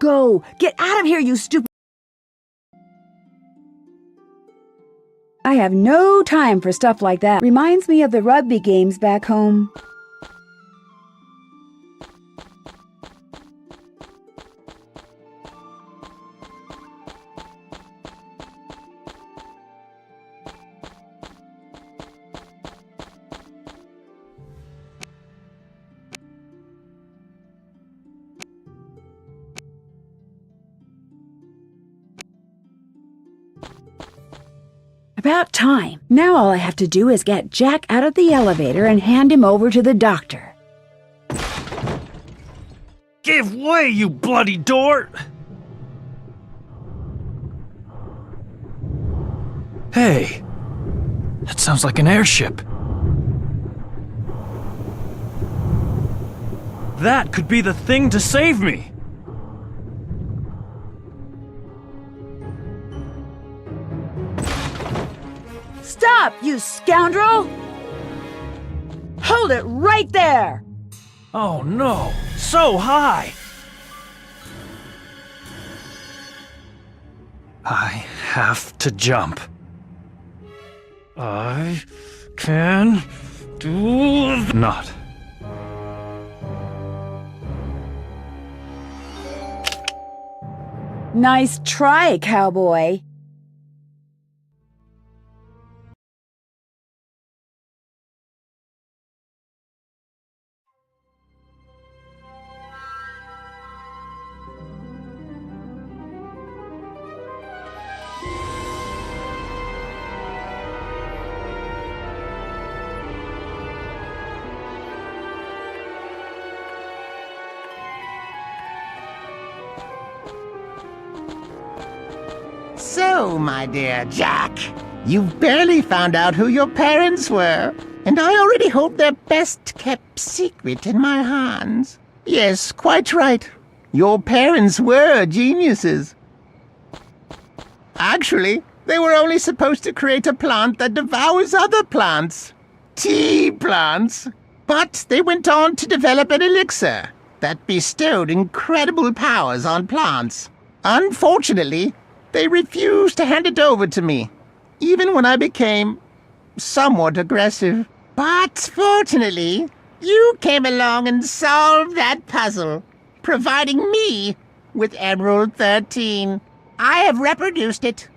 Go! Get out of here, you stupid... I have no time for stuff like that. Reminds me of the rugby games back home. About time. Now all I have to do is get Jack out of the elevator and hand him over to the doctor. Give way, you bloody dort! Hey, that sounds like an airship. That could be the thing to save me. Stop, you scoundrel! Hold it right there! Oh no, so high! I have to jump. I can do not. Nice try, cowboy. So, my dear Jack, you've barely found out who your parents were, and I already hold their best-kept secret in my hands. Yes, quite right. Your parents were geniuses. Actually, they were only supposed to create a plant that devours other plants. Tea plants. But they went on to develop an elixir that bestowed incredible powers on plants. Unfortunately, they refused to hand it over to me, even when I became somewhat aggressive. But fortunately, you came along and solved that puzzle, providing me with Emerald 13. I have reproduced it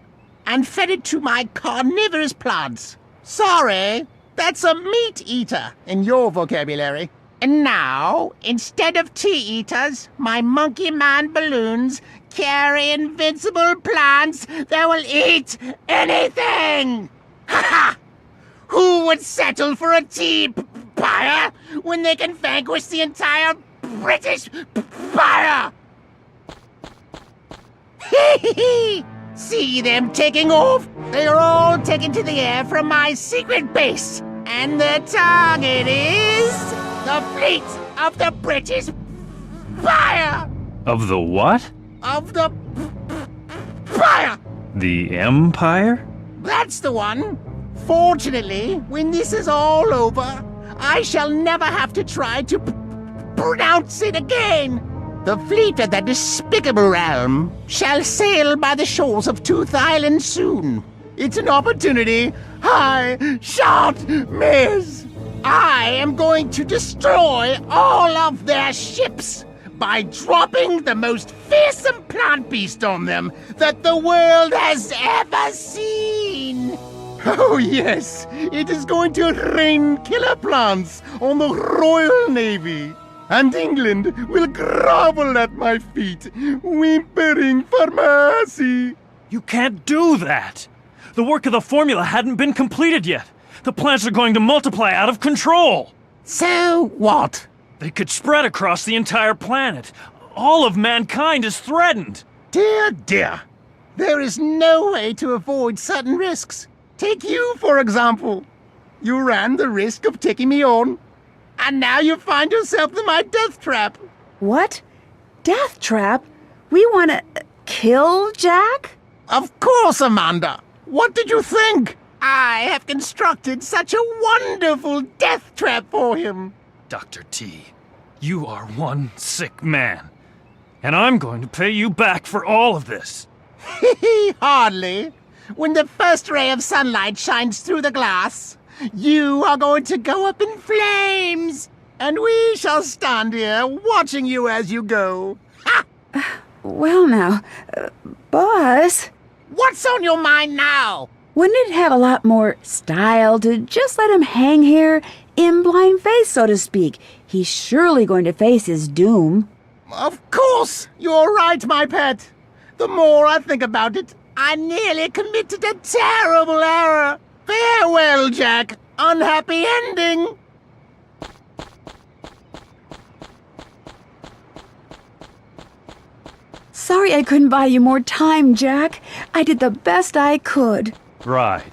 and fed it to my carnivorous plants. Sorry, that's a meat eater in your vocabulary. And now, instead of tea eaters, my monkey man balloons carry invincible plants that will eat anything! Ha ha! Who would settle for a tea pyre when they can vanquish the entire British pyre? See them taking off? They are all taken to the air from my secret base. And the target is the fleet of the British Empire! Of the what? Of the Empire! The Empire? That's the one. Fortunately, when this is all over, I shall never have to try to pronounce it again. The fleet of that despicable realm shall sail by the shores of Tooth Island soon. It's an opportunity I shan't miss. I am going to destroy all of their ships by dropping the most fearsome plant beast on them that the world has ever seen. Oh yes, it is going to rain killer plants on the Royal Navy. And England will grovel at my feet, whimpering for mercy. You can't do that! The work of the formula hadn't been completed yet. The plants are going to multiply out of control. So what? They could spread across the entire planet. All of mankind is threatened. Dear, dear. There is no way to avoid certain risks. Take you, for example. You ran the risk of taking me on, and now you find yourself in my death trap. What? Death trap? We want to kill Jack? Of course, Amanda. What did you think? I have constructed such a wonderful death trap for him. Dr. T, you are one sick man. And I'm going to pay you back for all of this. Hardly. When the first ray of sunlight shines through the glass, you are going to go up in flames, and we shall stand here watching you as you go. Ha! Well now, boss, What's on your mind now? wouldn't it have a lot more style to just let him hang here in blind faith, so to speak? He's surely going to face his doom. Of course, you're right, my pet. The more I think about it, I nearly committed a terrible error. Farewell, Jack. Unhappy ending. Sorry I couldn't buy you more time, Jack. I did the best I could. Right.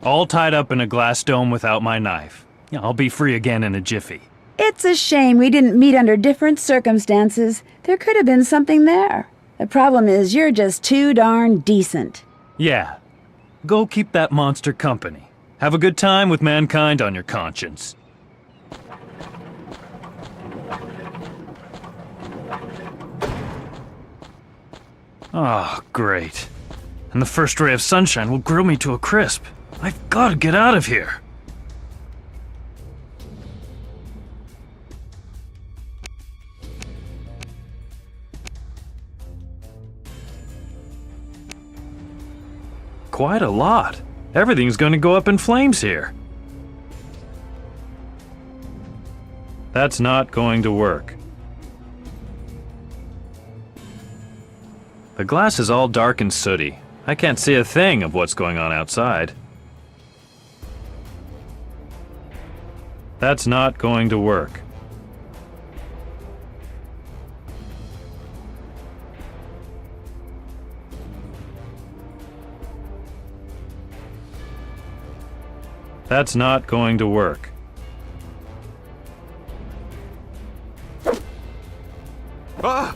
All tied up in a glass dome without my knife. Yeah, I'll be free again in a jiffy. It's a shame we didn't meet under different circumstances. There could have been something there. The problem is you're just too darn decent. Yeah. Go keep that monster company. Have a good time with mankind on your conscience. Oh, great. And the first ray of sunshine will grill me to a crisp. I've got to get out of here. Quite a lot. Everything's going to go up in flames here. That's not going to work. The glass is all dark and sooty. I can't see a thing of what's going on outside. That's not going to work. That's not going to work. Ah!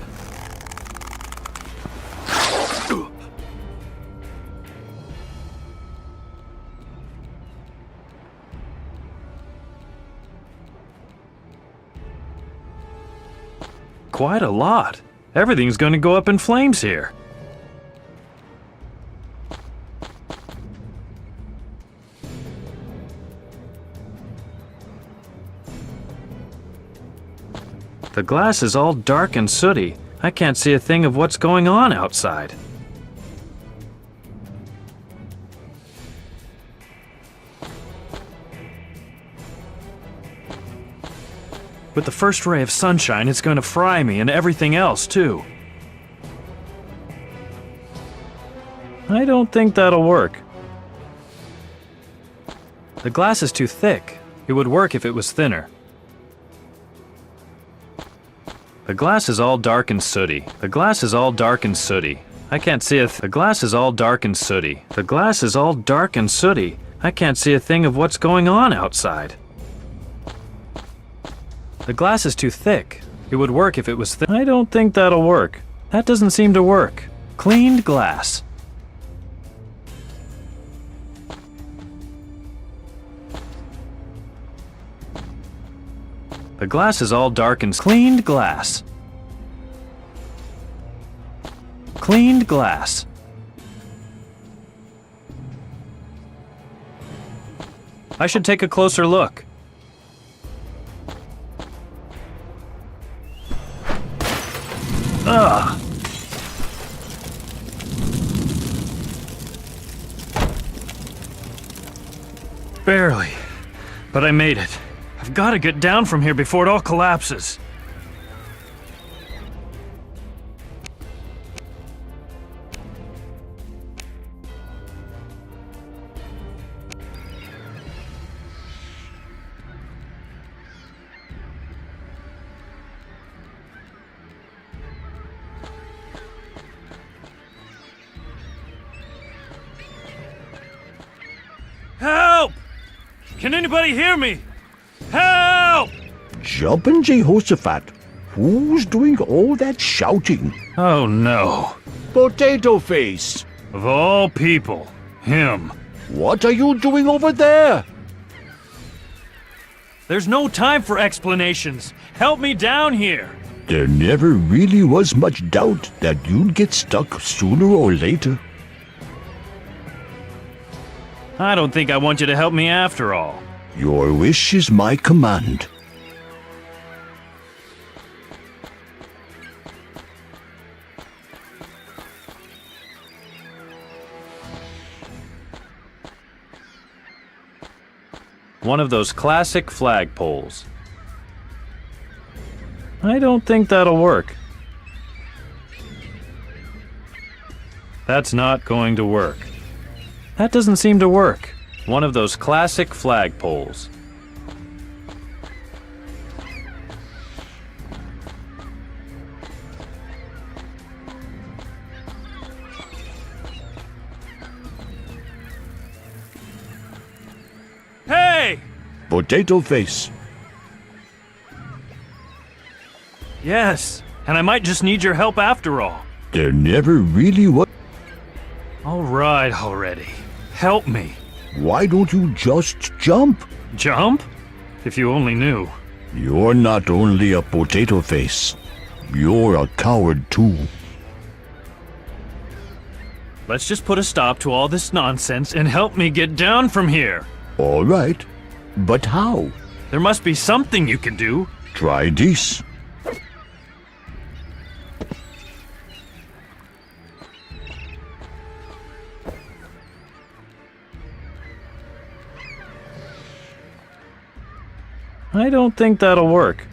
Quite a lot. Everything's going to go up in flames here. The glass is all dark and sooty. I can't see a thing of what's going on outside. With the first ray of sunshine, it's going to fry me and everything else, too. I don't think that'll work. The glass is too thick. It would work if it was thinner. The glass is all dark and sooty. The glass is all dark and sooty. I can't see the glass is all dark and sooty. The glass is all dark and sooty. I can't see a thing of what's going on outside. The glass is too thick. It would work if it was thin. I don't think that'll work. That doesn't seem to work. Cleaned glass. The glass is all dark and cleaned glass. Cleaned glass. I should take a closer look. Ugh. Barely. But I made it. I've got to get down from here before it all collapses. Help! Can anybody hear me? Help! Jumpin' Jehoshaphat, who's doing all that shouting? Oh no. Potato Face, Of all people, him. what are you doing over there? There's no time for explanations. Help me down here. There never really was much doubt that you'd get stuck sooner or later. I don't think I want you to help me after all. Your wish is my command. One of those classic flagpoles. I don't think that'll work. That's not going to work. That doesn't seem to work. One of those classic flagpoles. Hey! Potato face. Yes, and I might just need your help after all. There never really was. All right already. Help me. Why don't you just jump? Jump? If you only knew. You're not only a potato face. You're a coward too. Let's just put a stop to all this nonsense and help me get down from here. All right. But how? There must be something you can do. Try this. I don't think that'll work.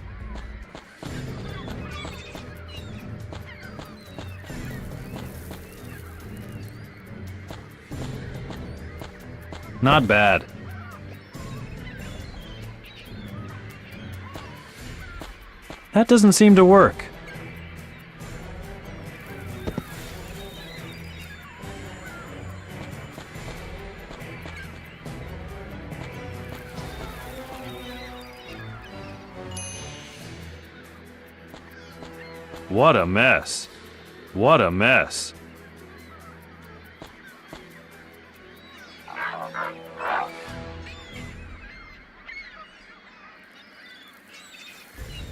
Not bad. That doesn't seem to work. What a mess. What a mess.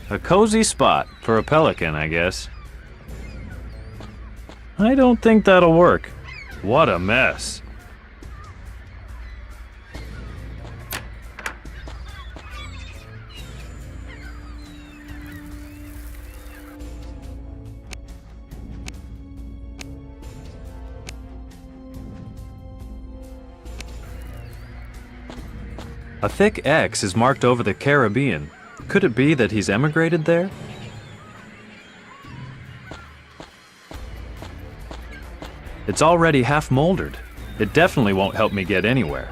A cozy spot for a pelican, I guess. I don't think that'll work. What a mess. A thick X is marked over the Caribbean. Could it be that he's emigrated there? It's already half moldered. It definitely won't help me get anywhere.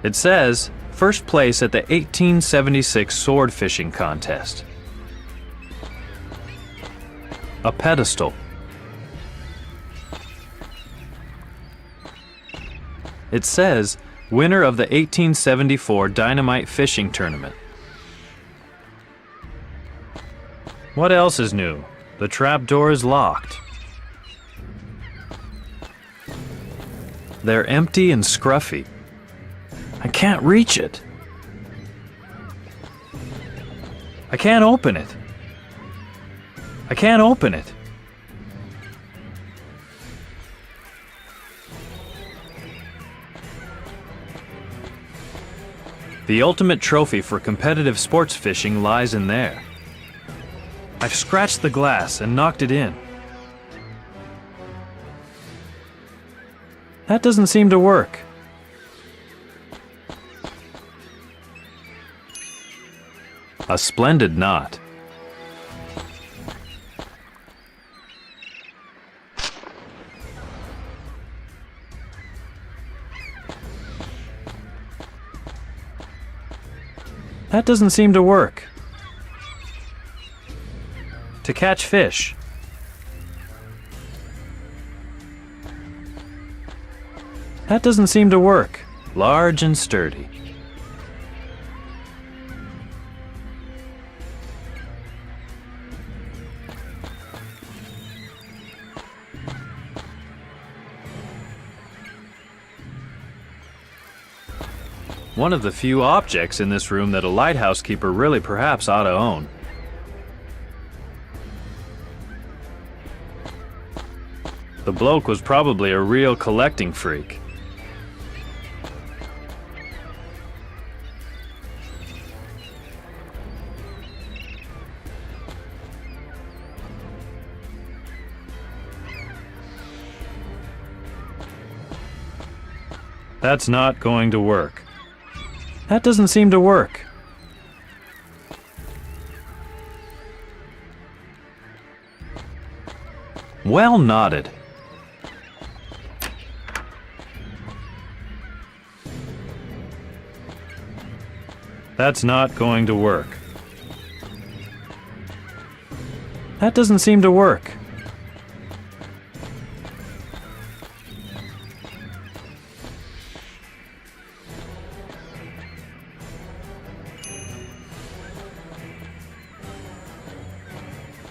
It says, first place at the 1876 sword fishing contest. A pedestal. It says, winner of the 1874 dynamite fishing tournament. What else is new? The trapdoor is locked. They're empty and scruffy. I can't reach it. I can't open it. I can't open it. The ultimate trophy for competitive sports fishing lies in there. I've scratched the glass and knocked it in. That doesn't seem to work. A splendid knot. That doesn't seem to work. To catch fish. That doesn't seem to work. Large and sturdy. One of the few objects in this room that a lighthouse keeper really perhaps ought to own. The bloke was probably a real collecting freak. That's not going to work. That doesn't seem to work. Well nodded. That's not going to work. That doesn't seem to work.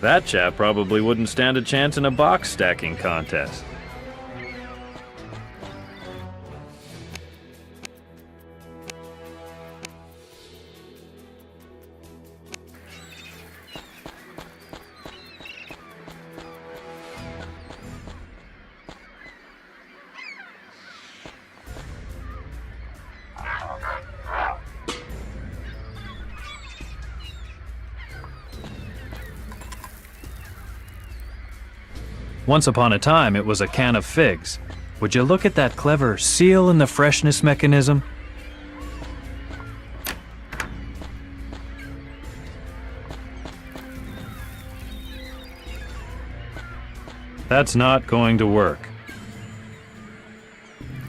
That chap probably wouldn't stand a chance in a box stacking contest. Once upon a time, it was a can of figs. Would you look at that clever seal in the freshness mechanism? That's not going to work.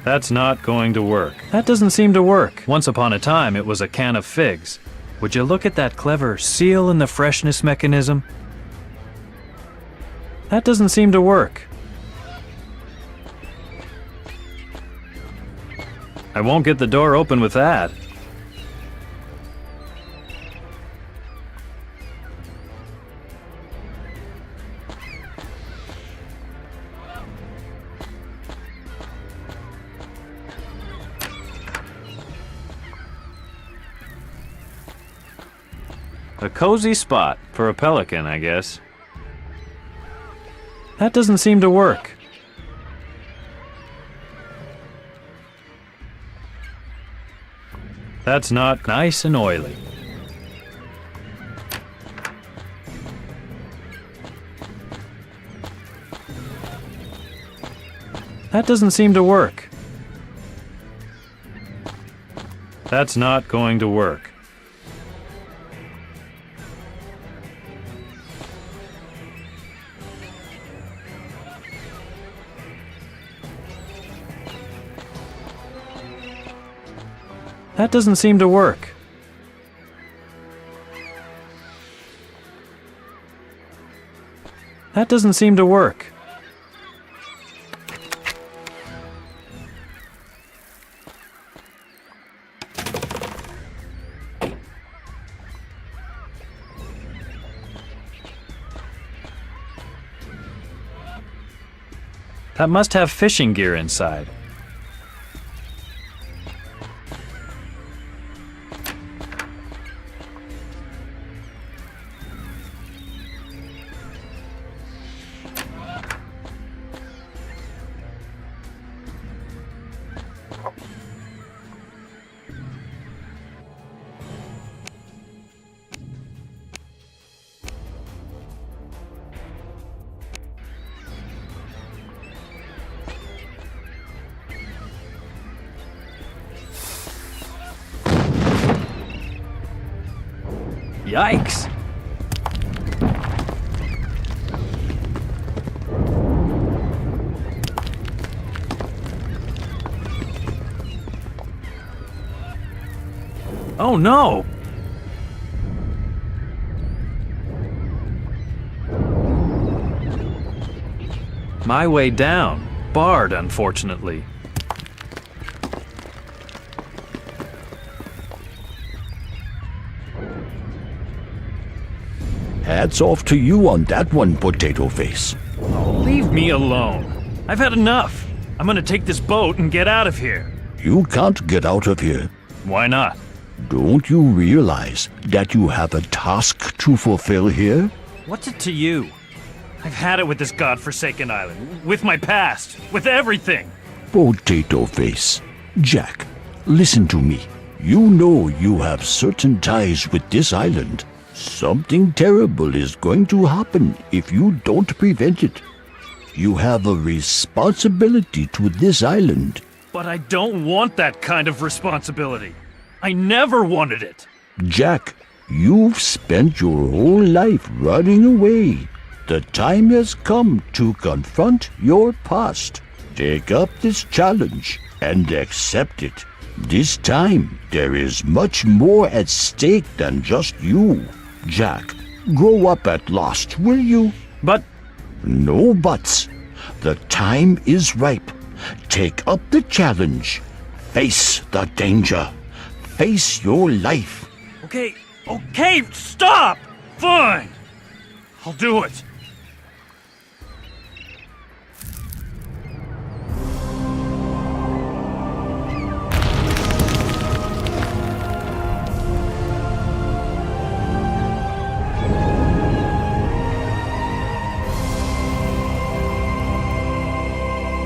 That's not going to work. That doesn't seem to work. Once upon a time, it was a can of figs. Would you look at that clever seal in the freshness mechanism? That doesn't seem to work. I won't get the door open with that. A cozy spot for a pelican, I guess. That doesn't seem to work. That's not nice and oily. That doesn't seem to work. That's not going to work. That doesn't seem to work. That doesn't seem to work. That must have fishing gear inside. Yikes! Oh no! My way down. Barred, unfortunately. Hats off to you on that one, Potato Face. Leave me alone. I've had enough. I'm gonna take this boat and get out of here. You can't get out of here. Why not? Don't you realize that you have a task to fulfill here? What's it to you? I've had it with this godforsaken island, with my past, with everything. Potato Face. Jack, listen to me. You know you have certain ties with this island. Something terrible is going to happen if you don't prevent it. You have a responsibility to this island. But I don't want that kind of responsibility. I never wanted it. Jack, you've spent your whole life running away. The time has come to confront your past. Take up this challenge and accept it. This time, there is much more at stake than just you. Jack, grow up at last, will you? But No buts. The time is ripe. Take up the challenge. Face the danger. Face your life. okay, stop! Fine! I'll do it.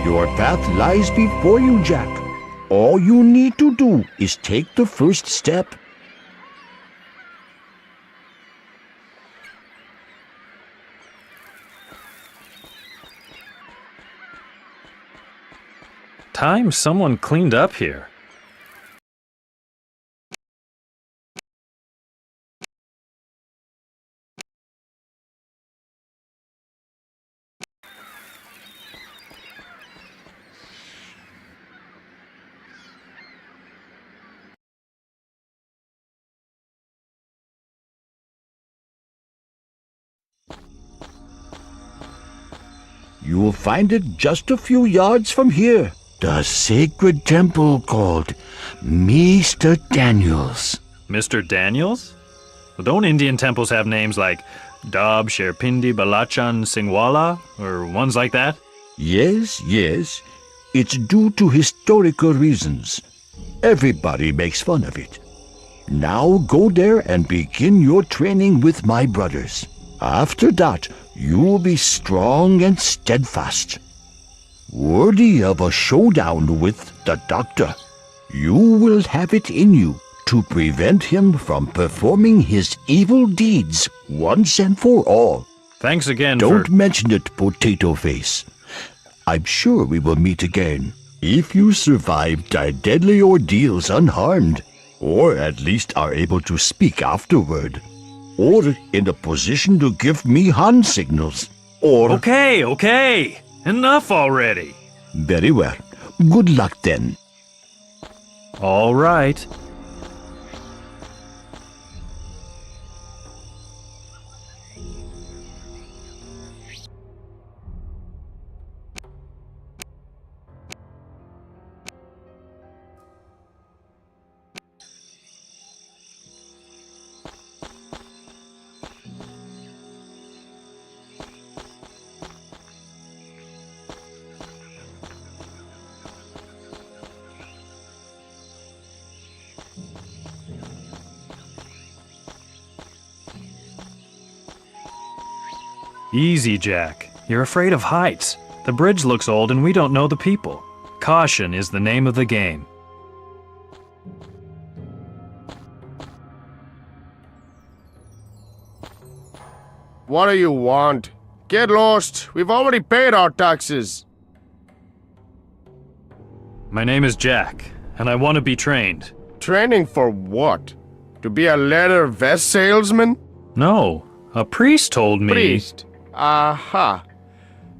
Your path lies before you, Jack. All you need to do is take the first step. Time someone cleaned up here. You will find it just a few yards from here. The sacred temple called Mr. Daniels. Mr. Daniels? Well, don't Indian temples have names like Dab, Sherpindi, Balachan, Singwala, or ones like that? Yes. It's due to historical reasons. Everybody makes fun of it. Now go there and begin your training with my brothers. After that, you will be strong and steadfast, worthy of a showdown with the doctor. You will have it in you to prevent him from performing his evil deeds once and for all. Thanks again Don't for... mention it, Potato Face. I'm sure we will meet again. If you survive the deadly ordeals unharmed, or at least are able to speak afterward, or in a position to give me hand signals, or... Okay. Enough already. Very well. Good luck then. All right. Easy, Jack. You're afraid of heights. The bridge looks old and we don't know the people. Caution is the name of the game. What do you want? Get lost. We've already paid our taxes. My name is Jack, and I want to be trained. Training for what? To be a leather vest salesman? No, a priest told me... Priest. Aha.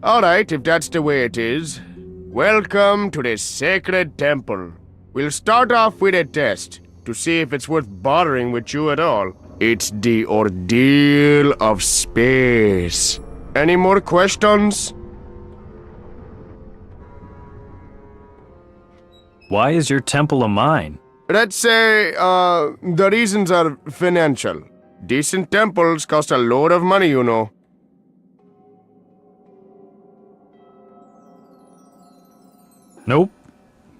Alright, if that's the way it is. Welcome to the sacred temple. We'll start off with a test to see if it's worth bothering with you at all. It's the ordeal of space. Any more questions? Why is your temple a mine? Let's say, the reasons are financial. Decent temples cost a load of money, you know. Nope.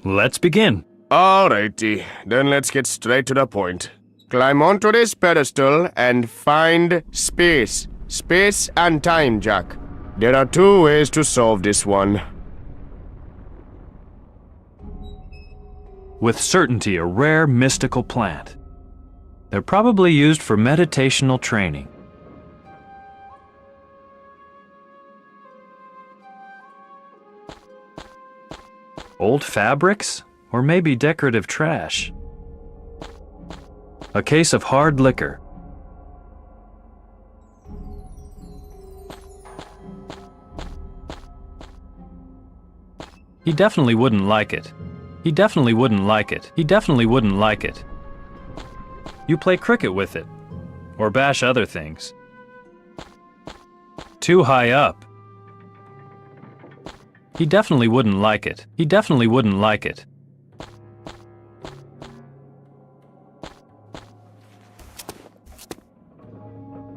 Let's begin. Alrighty, then let's get straight to the point. Climb onto this pedestal and find space. Space and time, Jack. There are two ways to solve this one. With certainty, a rare mystical plant. They're probably used for meditational training. Old fabrics? Or maybe decorative trash. A case of hard liquor. He definitely wouldn't like it. He definitely wouldn't like it. He definitely wouldn't like it. You play cricket with it. Or bash other things. Too high up. He definitely wouldn't like it. He definitely wouldn't like it.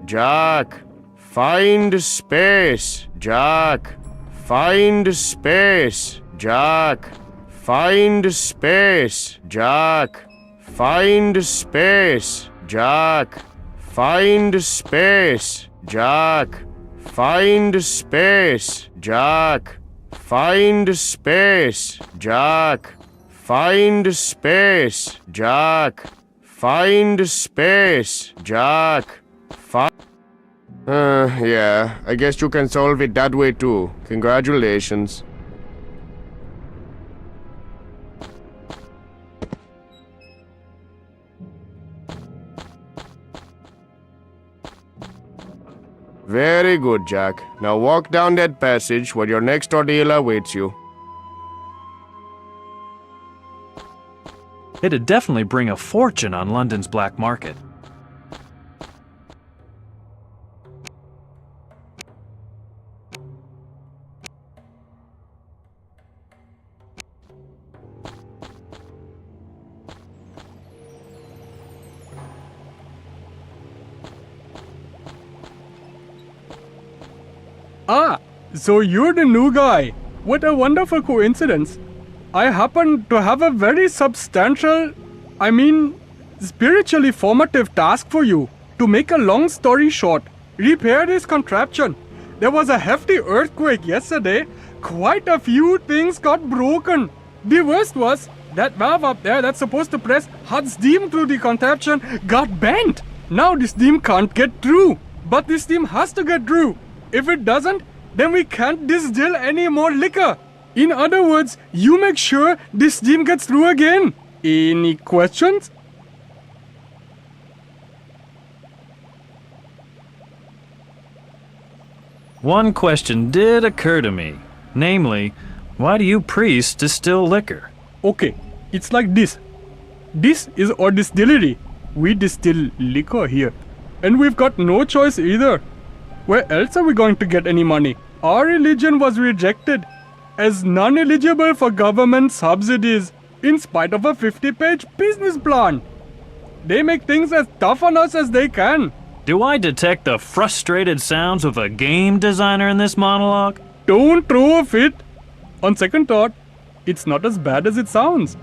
Jack, find space. Jack, find space. Jack, find space. Jack, find space. Jack, find space. Jack, find space. Jack, find space. Jack, find space. Jack, find space. Jack. Yeah, I guess you can solve it that way too. Congratulations. Very good, Jack. Now walk down that passage where your next ordeal awaits you. It'd definitely bring a fortune on London's black market. Ah, so you're the new guy. What a wonderful coincidence. I happen to have a very substantial, spiritually formative task for you. To make a long story short, repair this contraption. There was a hefty earthquake yesterday. Quite a few things got broken. The worst was that valve up there that's supposed to press hot steam through the contraption got bent. Now the steam can't get through. But the steam has to get through. If it doesn't, then we can't distill any more liquor. In other words, you make sure this steam gets through again. Any questions? One question did occur to me. Namely, why do you priests distill liquor? Okay, it's like this. This is our distillery. We distill liquor here. And we've got no choice either. Where else are we going to get any money? Our religion was rejected as non-eligible for government subsidies in spite of a 50-page business plan. They make things as tough on us as they can. Do I detect the frustrated sounds of a game designer in this monologue? Don't throw a fit. On second thought, it's not as bad as it sounds.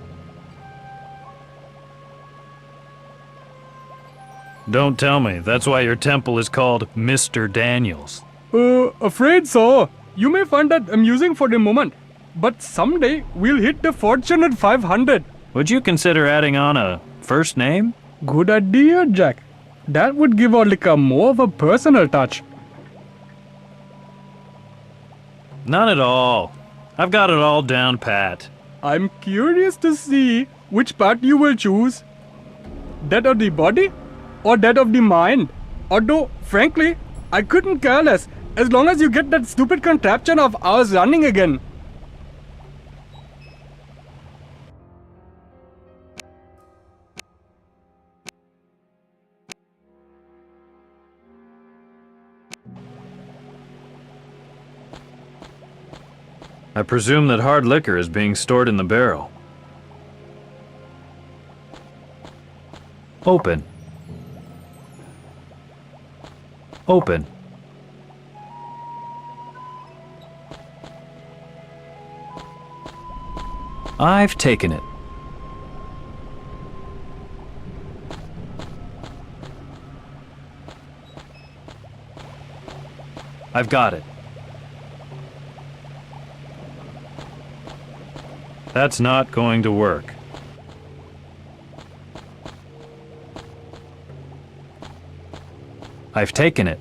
Don't tell me that's why your temple is called Mr. Daniels. Afraid so. You may find that amusing for the moment, but someday we'll hit the fortunate 500. Would you consider adding on a first name? Good idea, Jack. That would give our liquor more of a personal touch. None at all. I've got it all down pat. I'm curious to see which part you will choose. That of the body or that of the mind? Although, frankly, I couldn't care less as long as you get that stupid contraption of ours running again. I presume that hard liquor is being stored in the barrel. Open. Open. I've taken it. I've got it. That's not going to work. I've taken it.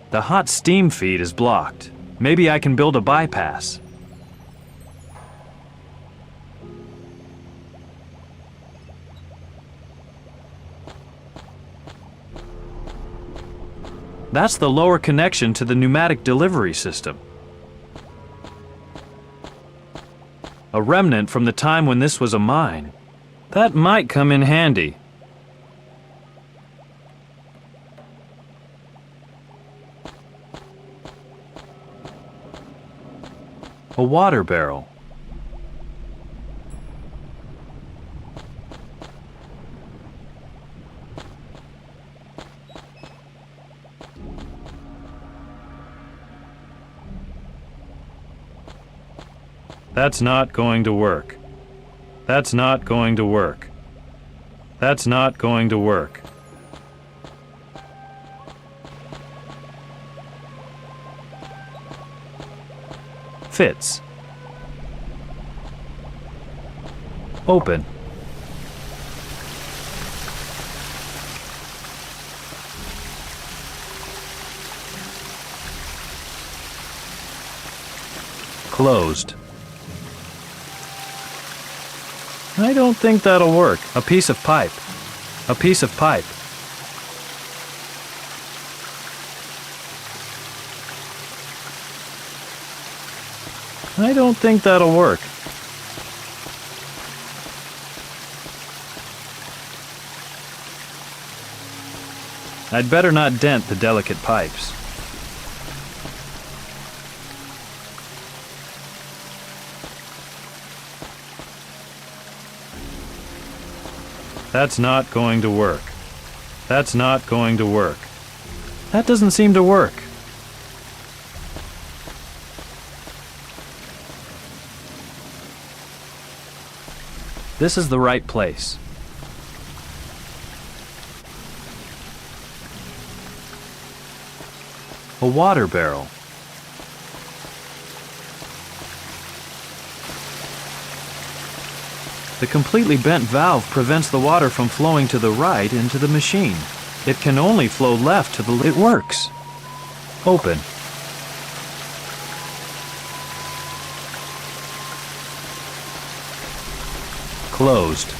The hot steam feed is blocked. Maybe I can build a bypass. That's the lower connection to the pneumatic delivery system. A remnant from the time when this was a mine. That might come in handy. A water barrel. That's not going to work. That's not going to work. That's not going to work. Fits. Open. Closed. I don't think that'll work. A piece of pipe. A piece of pipe. I don't think that'll work. I'd better not dent the delicate pipes. That's not going to work. That's not going to work. That doesn't seem to work. This is the right place. A water barrel. The completely bent valve prevents the water from flowing to the right into the machine. It can only flow left to the... It works. Open. Closed.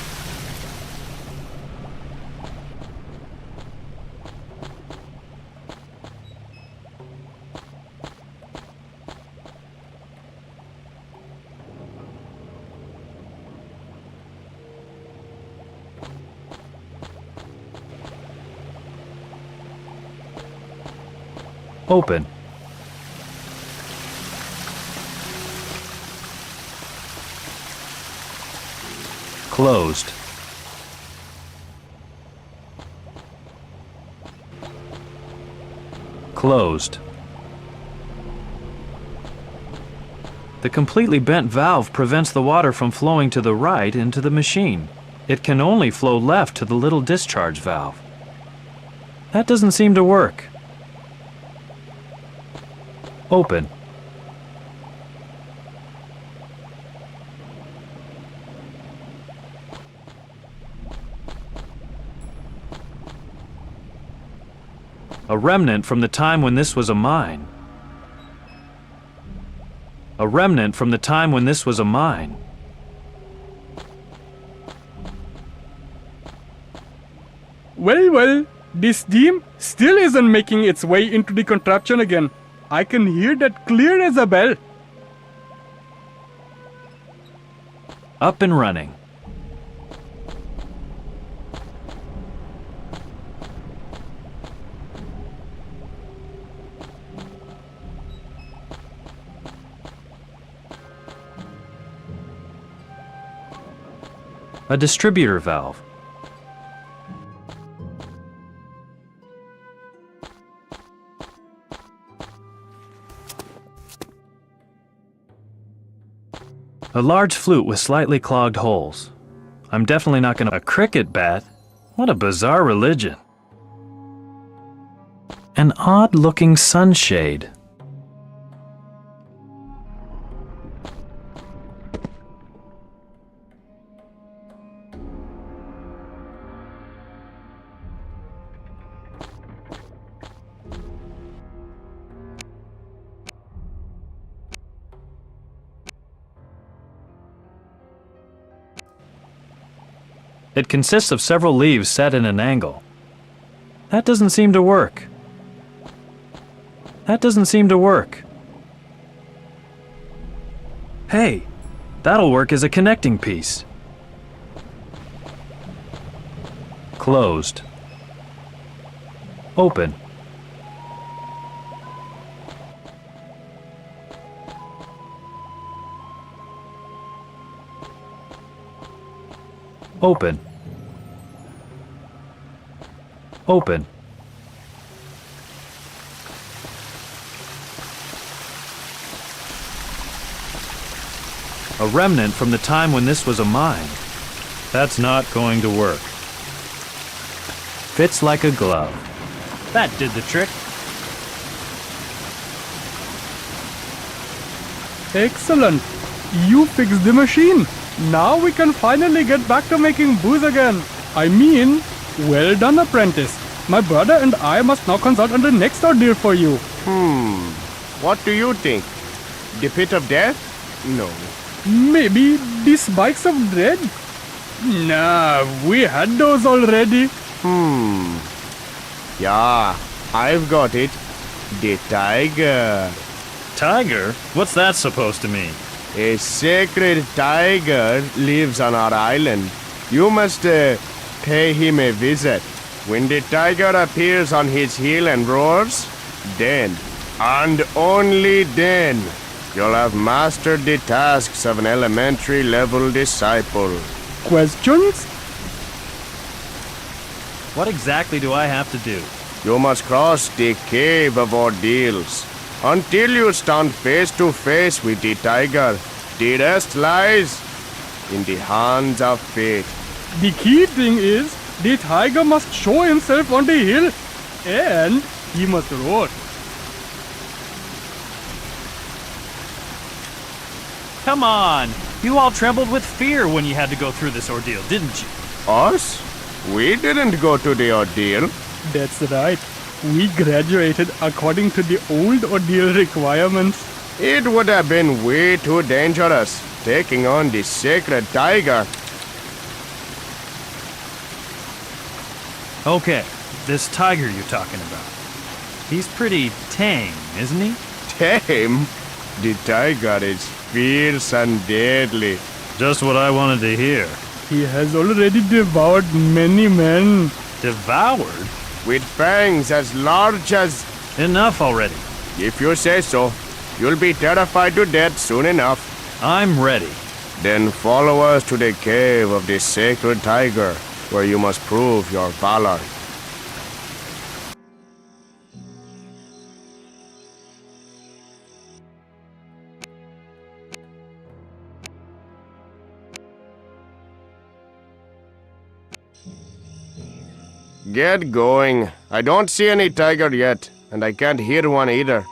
Open. Closed. Closed. The completely bent valve prevents the water from flowing to the right into the machine. It can only flow left to the little discharge valve. That doesn't seem to work. Open. A remnant from the time when this was a mine. A remnant from the time when this was a mine. Well, the steam still isn't making its way into the contraption again. I can hear that clear as a bell. Up and running. A distributor valve. A large flute with slightly clogged holes. I'm definitely not gonna... A cricket bat? What a bizarre religion. An odd-looking sunshade. It consists of several leaves set in an angle. That doesn't seem to work. That doesn't seem to work. Hey, that'll work as a connecting piece. Closed. Open. Open. Open. A remnant from the time when this was a mine. That's not going to work. Fits like a glove. That did the trick. Excellent. You fixed the machine. Now we can finally get back to making booze again. I mean, well done, apprentice. My brother and I must now consult on the next ordeal for you. What do you think? The pit of death? No. Maybe the spikes of dread? Nah, we had those already. Yeah, I've got it. The tiger. Tiger? What's that supposed to mean? A sacred tiger lives on our island. You must pay him a visit. When the tiger appears on his heel and roars, then, and only then, you'll have mastered the tasks of an elementary level disciple. Questions? What exactly do I have to do? You must cross the cave of ordeals. Until you stand face to face with the tiger, the rest lies in the hands of fate. The key thing is, the tiger must show himself on the hill, and he must roar. Come on! You all trembled with fear when you had to go through this ordeal, didn't you? Us? We didn't go to the ordeal. That's right. We graduated according to the old ordeal requirements. It would have been way too dangerous, taking on the sacred tiger. Okay, this tiger you're talking about. He's pretty tame, isn't he? Tame? The tiger is fierce and deadly. Just what I wanted to hear. He has already devoured many men. Devoured? With fangs as large as... Enough already. If you say so, you'll be terrified to death soon enough. I'm ready. Then follow us to the cave of the sacred tiger, where you must prove your valor. Get going. I don't see any tiger yet, and I can't hear one either.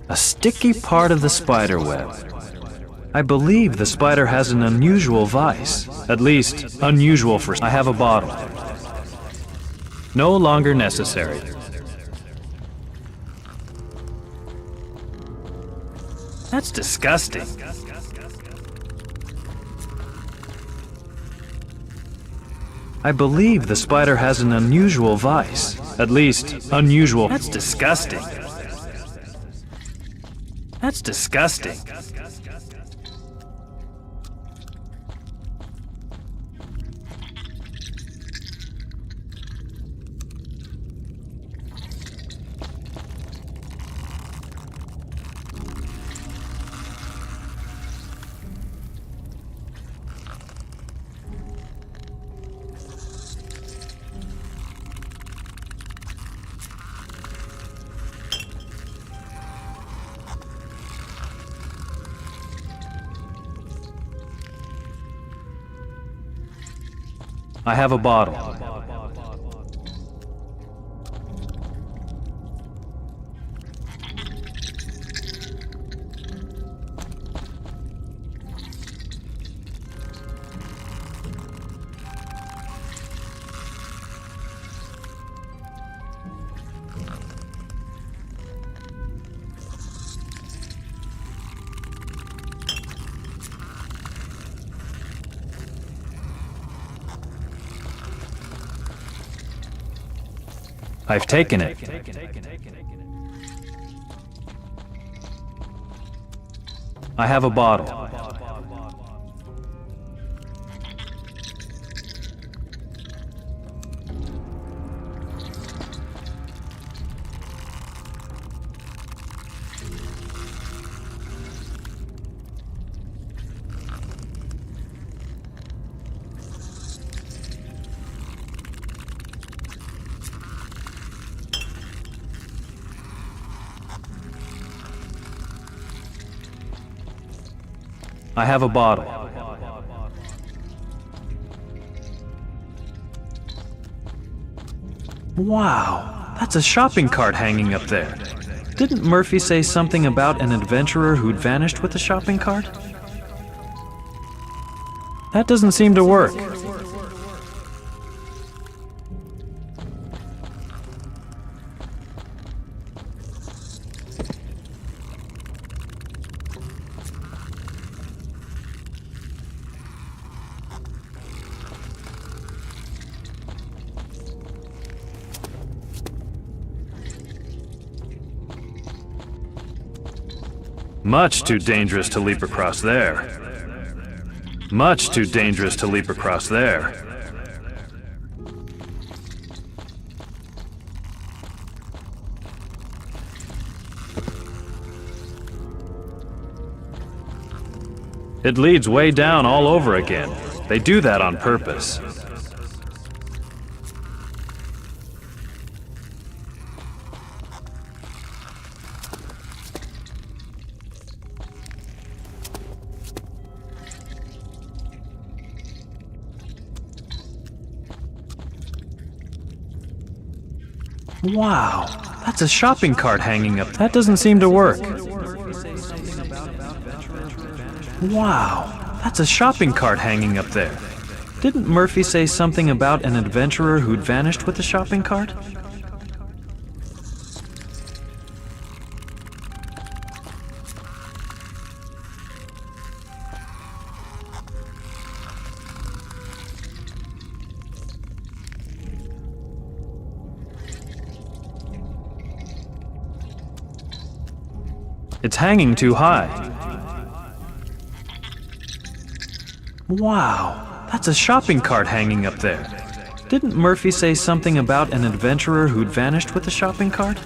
A sticky part of the spider web. I believe the spider has an unusual vice. At least, unusual for... I have a bottle. No longer necessary. That's disgusting. I believe the spider has an unusual vice. At least, unusual... That's disgusting. That's disgusting. I have a bottle. I've taken it. I have a bottle. I have a bottle. Wow, that's a shopping cart hanging up there. Didn't Murphy say something about an adventurer who'd vanished with the shopping cart? That doesn't seem to work. Much too dangerous to leap across there. Much too dangerous to leap across there. It leads way down all over again. They do that on purpose. Wow, that's a shopping cart hanging up. That doesn't seem to work. Wow, that's a shopping cart hanging up there. Didn't Murphy say something about an adventurer who'd vanished with the shopping cart? It's hanging too high. Wow, that's a shopping cart hanging up there. Didn't Murphy say something about an adventurer who'd vanished with the shopping cart?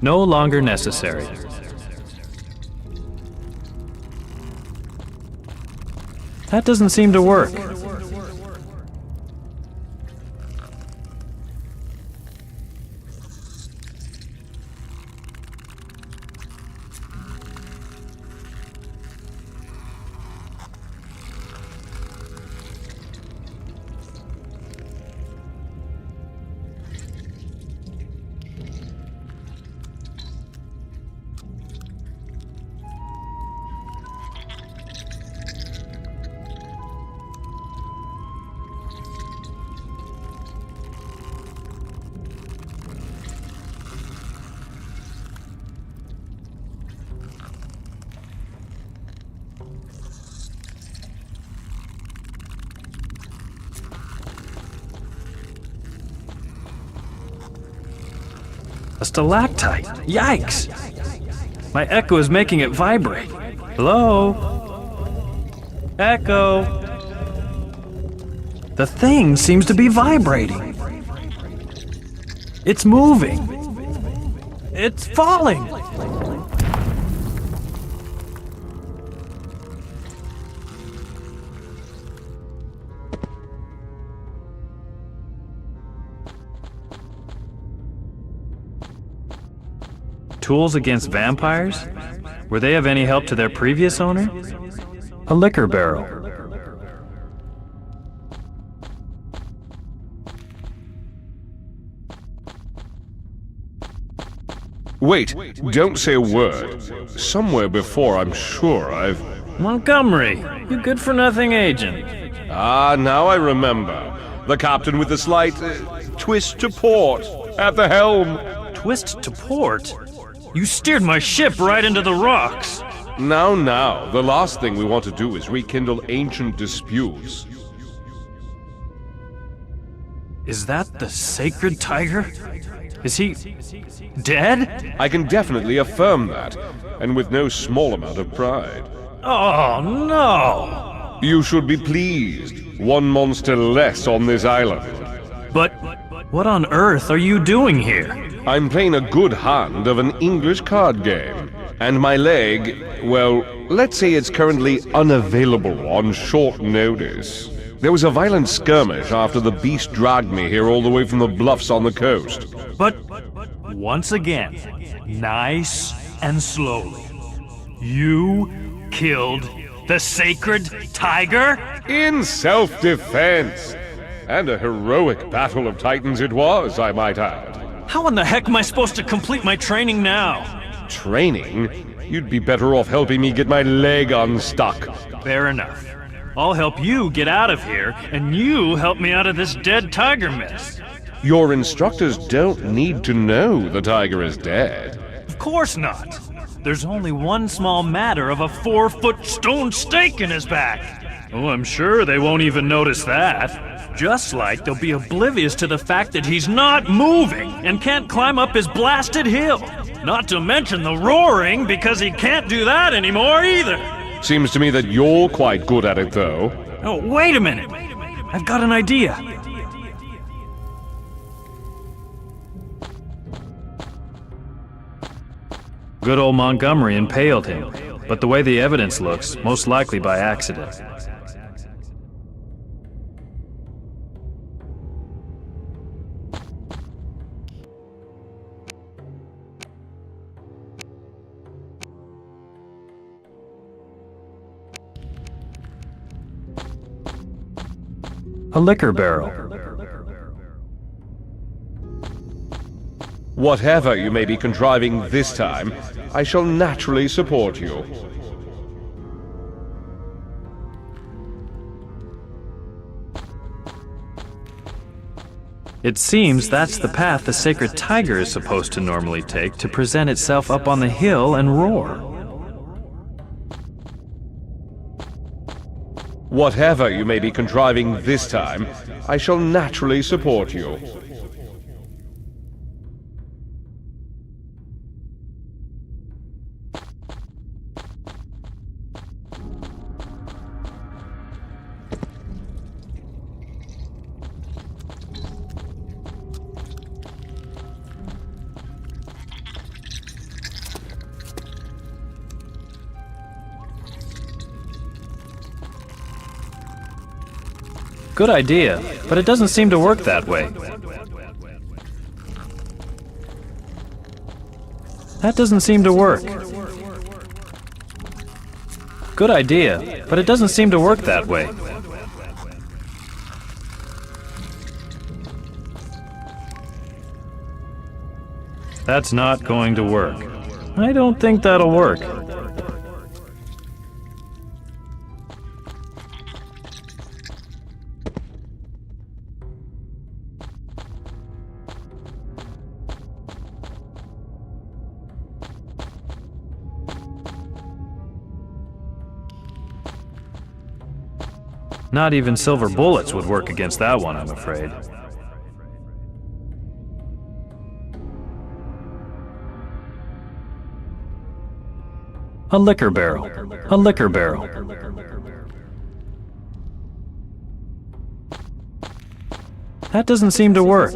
No longer necessary. That doesn't seem to work. A stalactite. Yikes! My echo is making it vibrate. Hello? Echo? The thing seems to be vibrating. It's moving. It's falling. Tools against vampires? Were they of any help to their previous owner? A liquor barrel. Wait, don't say a word. Somewhere before, I'm sure I've... Montgomery, you good-for-nothing agent. Ah, now I remember. The captain with the slight twist to port at the helm. Twist to port? You steered my ship right into the rocks. Now, the last thing we want to do is rekindle ancient disputes. Is that the sacred tiger? Is he dead? I can definitely affirm that, and with no small amount of pride. Oh, no! You should be pleased. One monster less on this island. But what on earth are you doing here? I'm playing a good hand of an English card game, and my leg, well, let's say it's currently unavailable on short notice. There was a violent skirmish after the beast dragged me here all the way from the bluffs on the coast. But once again, nice and slowly, you killed the sacred tiger? In self-defense. And a heroic battle of titans it was, I might add. How in the heck am I supposed to complete my training now? Training? You'd be better off helping me get my leg unstuck. Fair enough. I'll help you get out of here, and you help me out of this dead tiger mess. Your instructors don't need to know the tiger is dead. Of course not. There's only one small matter of a 4-foot stone stake in his back. Oh, I'm sure they won't even notice that. Just like they'll be oblivious to the fact that he's not moving and can't climb up his blasted hill. Not to mention the roaring, because he can't do that anymore either. Seems to me that you're quite good at it, though. Oh, wait a minute. I've got an idea. Good old Montgomery impaled him, but the way the evidence looks, most likely by accident. A liquor barrel. Whatever you may be contriving this time, I shall naturally support you. It seems that's the path the sacred tiger is supposed to normally take to present itself up on the hill and roar. Whatever you may be contriving this time, I shall naturally support you. Good idea, but it doesn't seem to work that way. That doesn't seem to work. Good idea, but it doesn't seem to work that way. That's not going to work. I don't think that'll work. Not even silver bullets would work against that one, I'm afraid. A liquor barrel. A liquor barrel. That doesn't seem to work.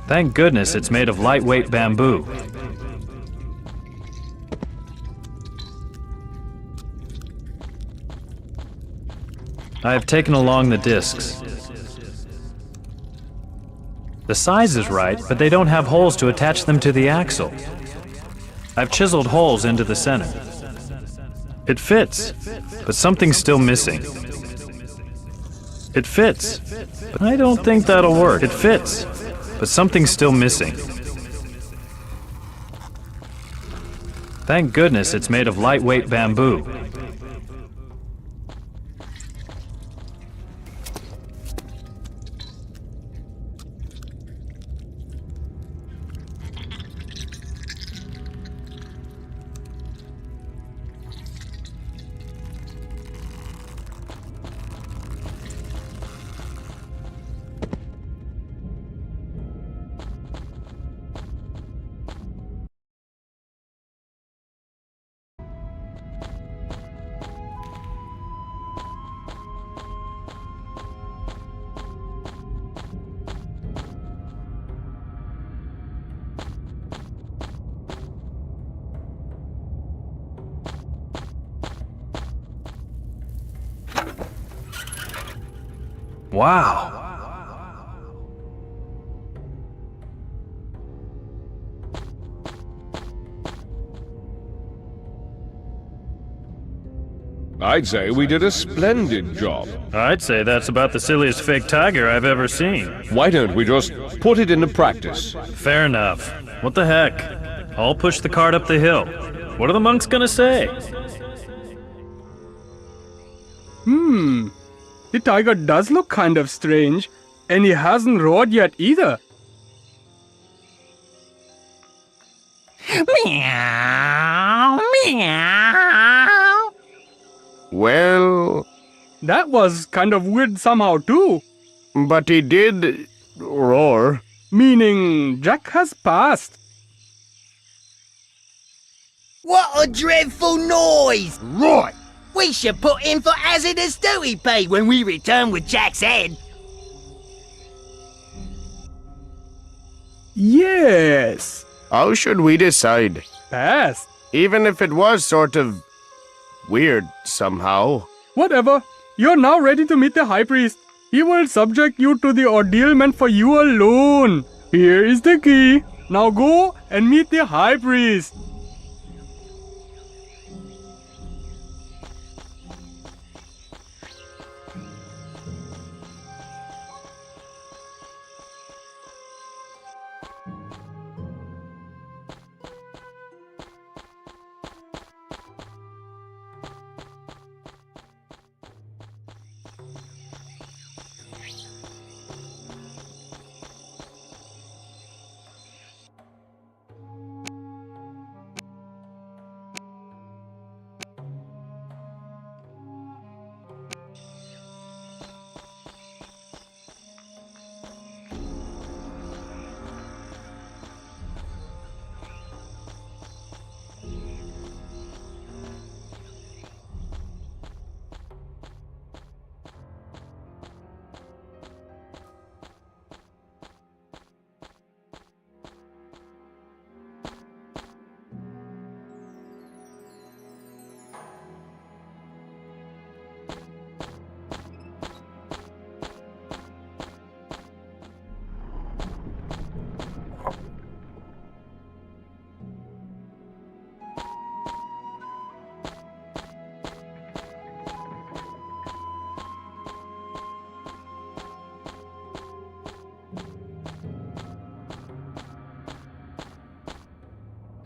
Thank goodness it's made of lightweight bamboo. I have taken along the discs. The size is right, but they don't have holes to attach them to the axle. I've chiseled holes into the center. It fits, but something's still missing. It fits, but I don't think that'll work. It fits, but something's still missing. Thank goodness it's made of lightweight bamboo. Wow! I'd say we did a splendid job. I'd say that's about the silliest fake tiger I've ever seen. Why don't we just put it into practice? Fair enough. What the heck? I'll push the cart up the hill. What are the monks gonna say? The tiger does look kind of strange, and he hasn't roared yet either. Meow, meow. Well, That was kind of weird somehow too. but he did roar. Meaning, Jack has passed. What a dreadful noise! Right! We should put in for hazardous duty pay when we return with Jack's head. Yes. How should we decide? Passed. Even if it was sort of weird somehow. Whatever. You're now ready to meet the High Priest. He will subject you to the ordeal meant for you alone. Here is the key. Now go and meet the High Priest.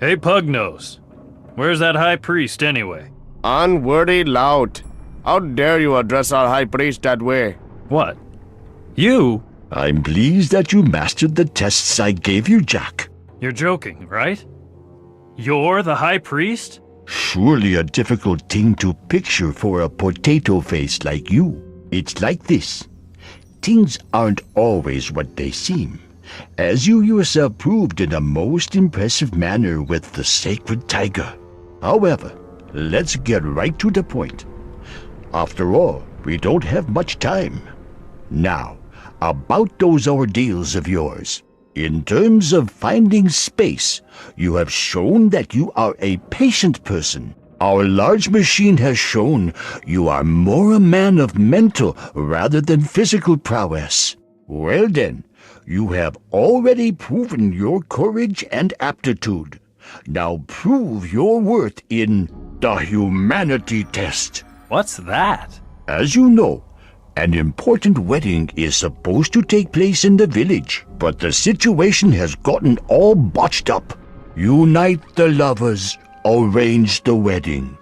Hey, Pugnose. Where's that high priest, anyway? Unworthy lout. How dare you address our high priest that way? What? You? I'm pleased that you mastered the tests I gave you, Jack. You're joking, right? You're the high priest? Surely a difficult thing to picture for a potato face like you. It's like this. Things aren't always what they seem, as you yourself proved in a most impressive manner with the sacred tiger. However, let's get right to the point. After all, we don't have much time. Now, about those ordeals of yours. In terms of finding space, you have shown that you are a patient person. Our large machine has shown you are more a man of mental rather than physical prowess. Well then, you have already proven your courage and aptitude. Now prove your worth in the humanity test. What's that? As you know, an important wedding is supposed to take place in the village, but the situation has gotten all botched up. Unite the lovers, arrange the wedding.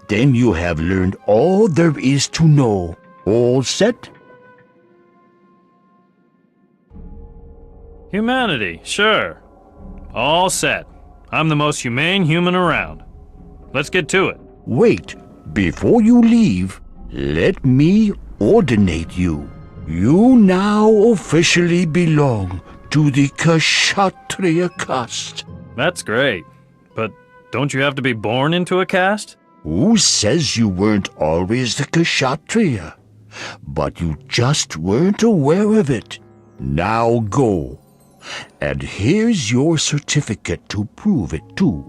Then you have learned all there is to know. All set? Humanity, sure. All set. I'm the most humane human around. Let's get to it. Wait, before you leave, let me ordinate you. You now officially belong to the Kshatriya caste. That's great. But don't you have to be born into a caste? Who says you weren't always the Kshatriya? But you just weren't aware of it. Now go. And here's your certificate to prove it too.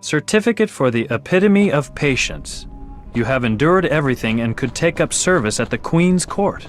Certificate for the epitome of patience. You have endured everything and could take up service at the Queen's court.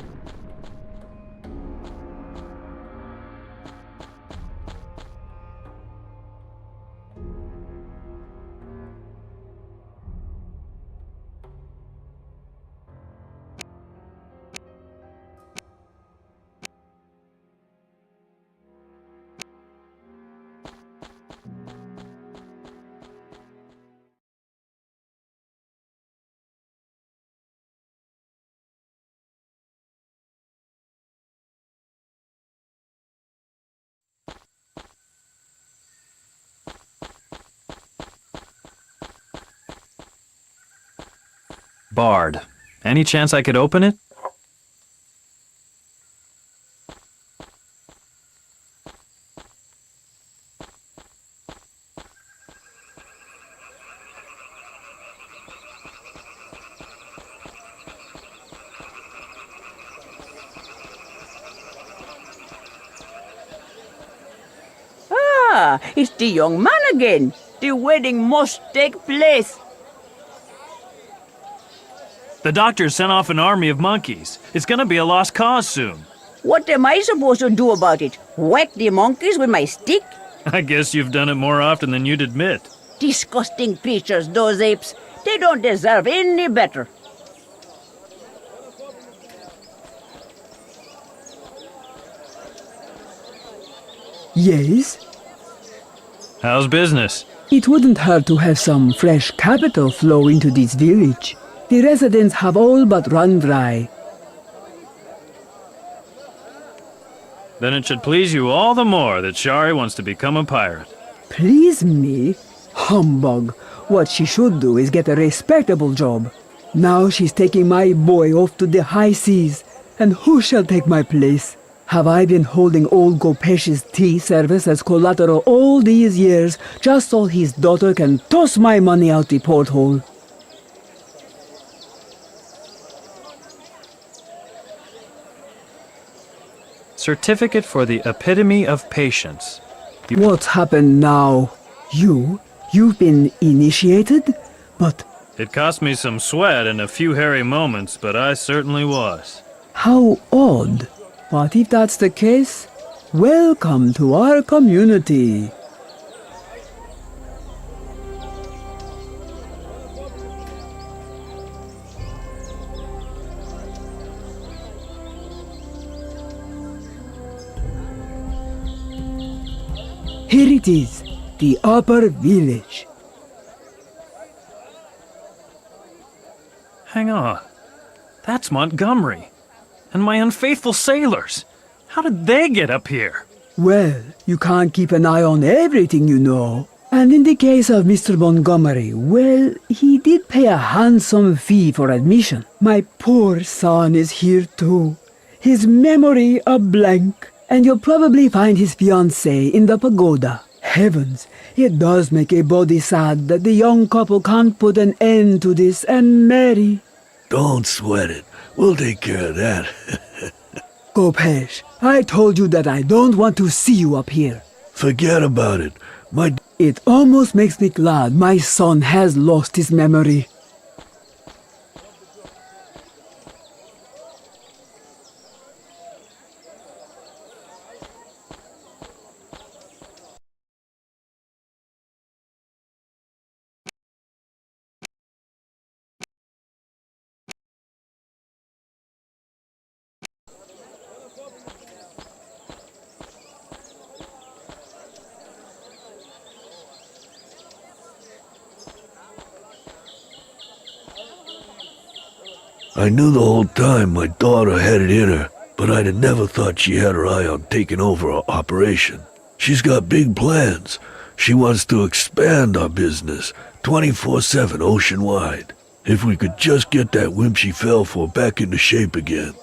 Barred. Any chance I could open it? Ah, it's the young man again. The wedding must take place. The doctor sent off an army of monkeys. It's gonna be a lost cause soon. What am I supposed to do about it? Whack the monkeys with my stick? I guess you've done it more often than you'd admit. Disgusting creatures, those apes. They don't deserve any better. Yes? How's business? It wouldn't hurt to have some fresh capital flow into this village. The residents have all but run dry. Then it should please you all the more that Shari wants to become a pirate. Please me? Humbug. What she should do is get a respectable job. Now she's taking my boy off to the high seas. And who shall take my place? Have I been holding old Gopesh's tea service as collateral all these years just so his daughter can toss my money out the porthole? Certificate for the epitome of patience. What's happened now? You've been initiated? But It cost me some sweat and a few hairy moments, but I certainly was. how odd. But if that's the case, welcome to our community. Here it is, the upper village. Hang on. That's Montgomery. And my unfaithful sailors. How did they get up here? Well, you can't keep an eye on everything, you know. And in the case of Mr. Montgomery, well, he did pay a handsome fee for admission. My poor son is here too. His memory a blank. And you'll probably find his fiancée in the pagoda. Heavens, it does make a body sad that the young couple can't put an end to this and marry. Don't sweat it. We'll take care of that. Gopesh, I told you that I don't want to see you up here. Forget about it. It almost makes me glad my son has lost his memory. I knew the whole time my daughter had it in her, but I'd have never thought she had her eye on taking over our operation. She's got big plans. She wants to expand our business, 24/7 ocean-wide. If we could just get that wimp she fell for back into shape again.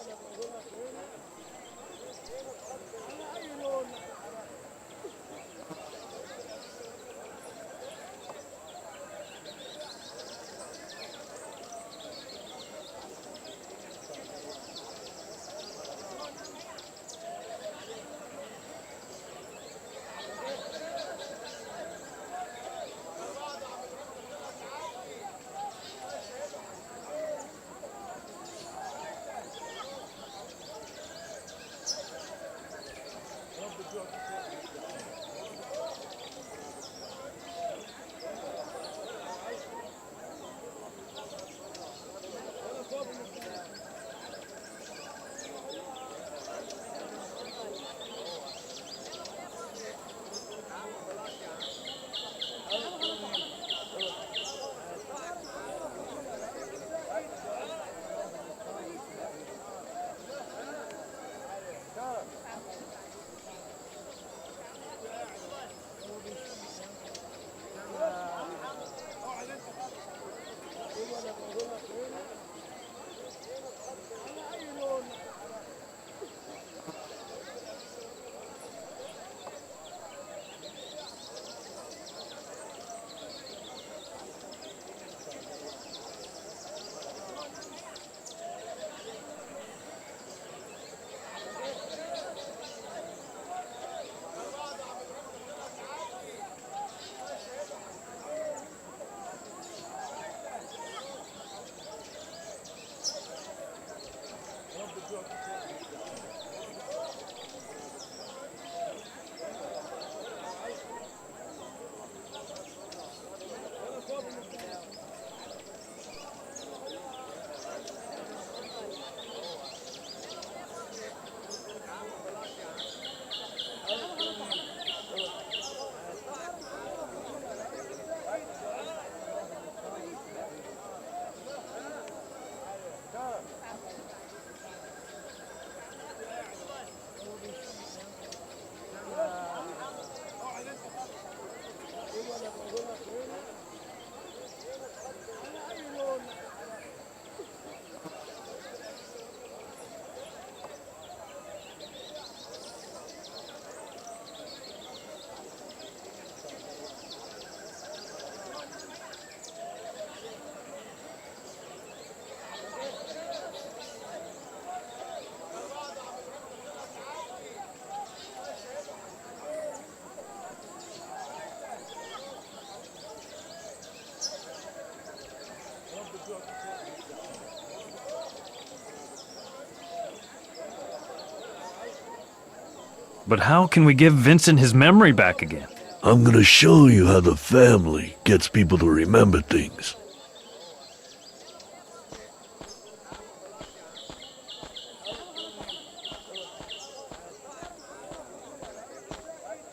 But how can we give Vincent his memory back again? I'm gonna show you how the family gets people to remember things.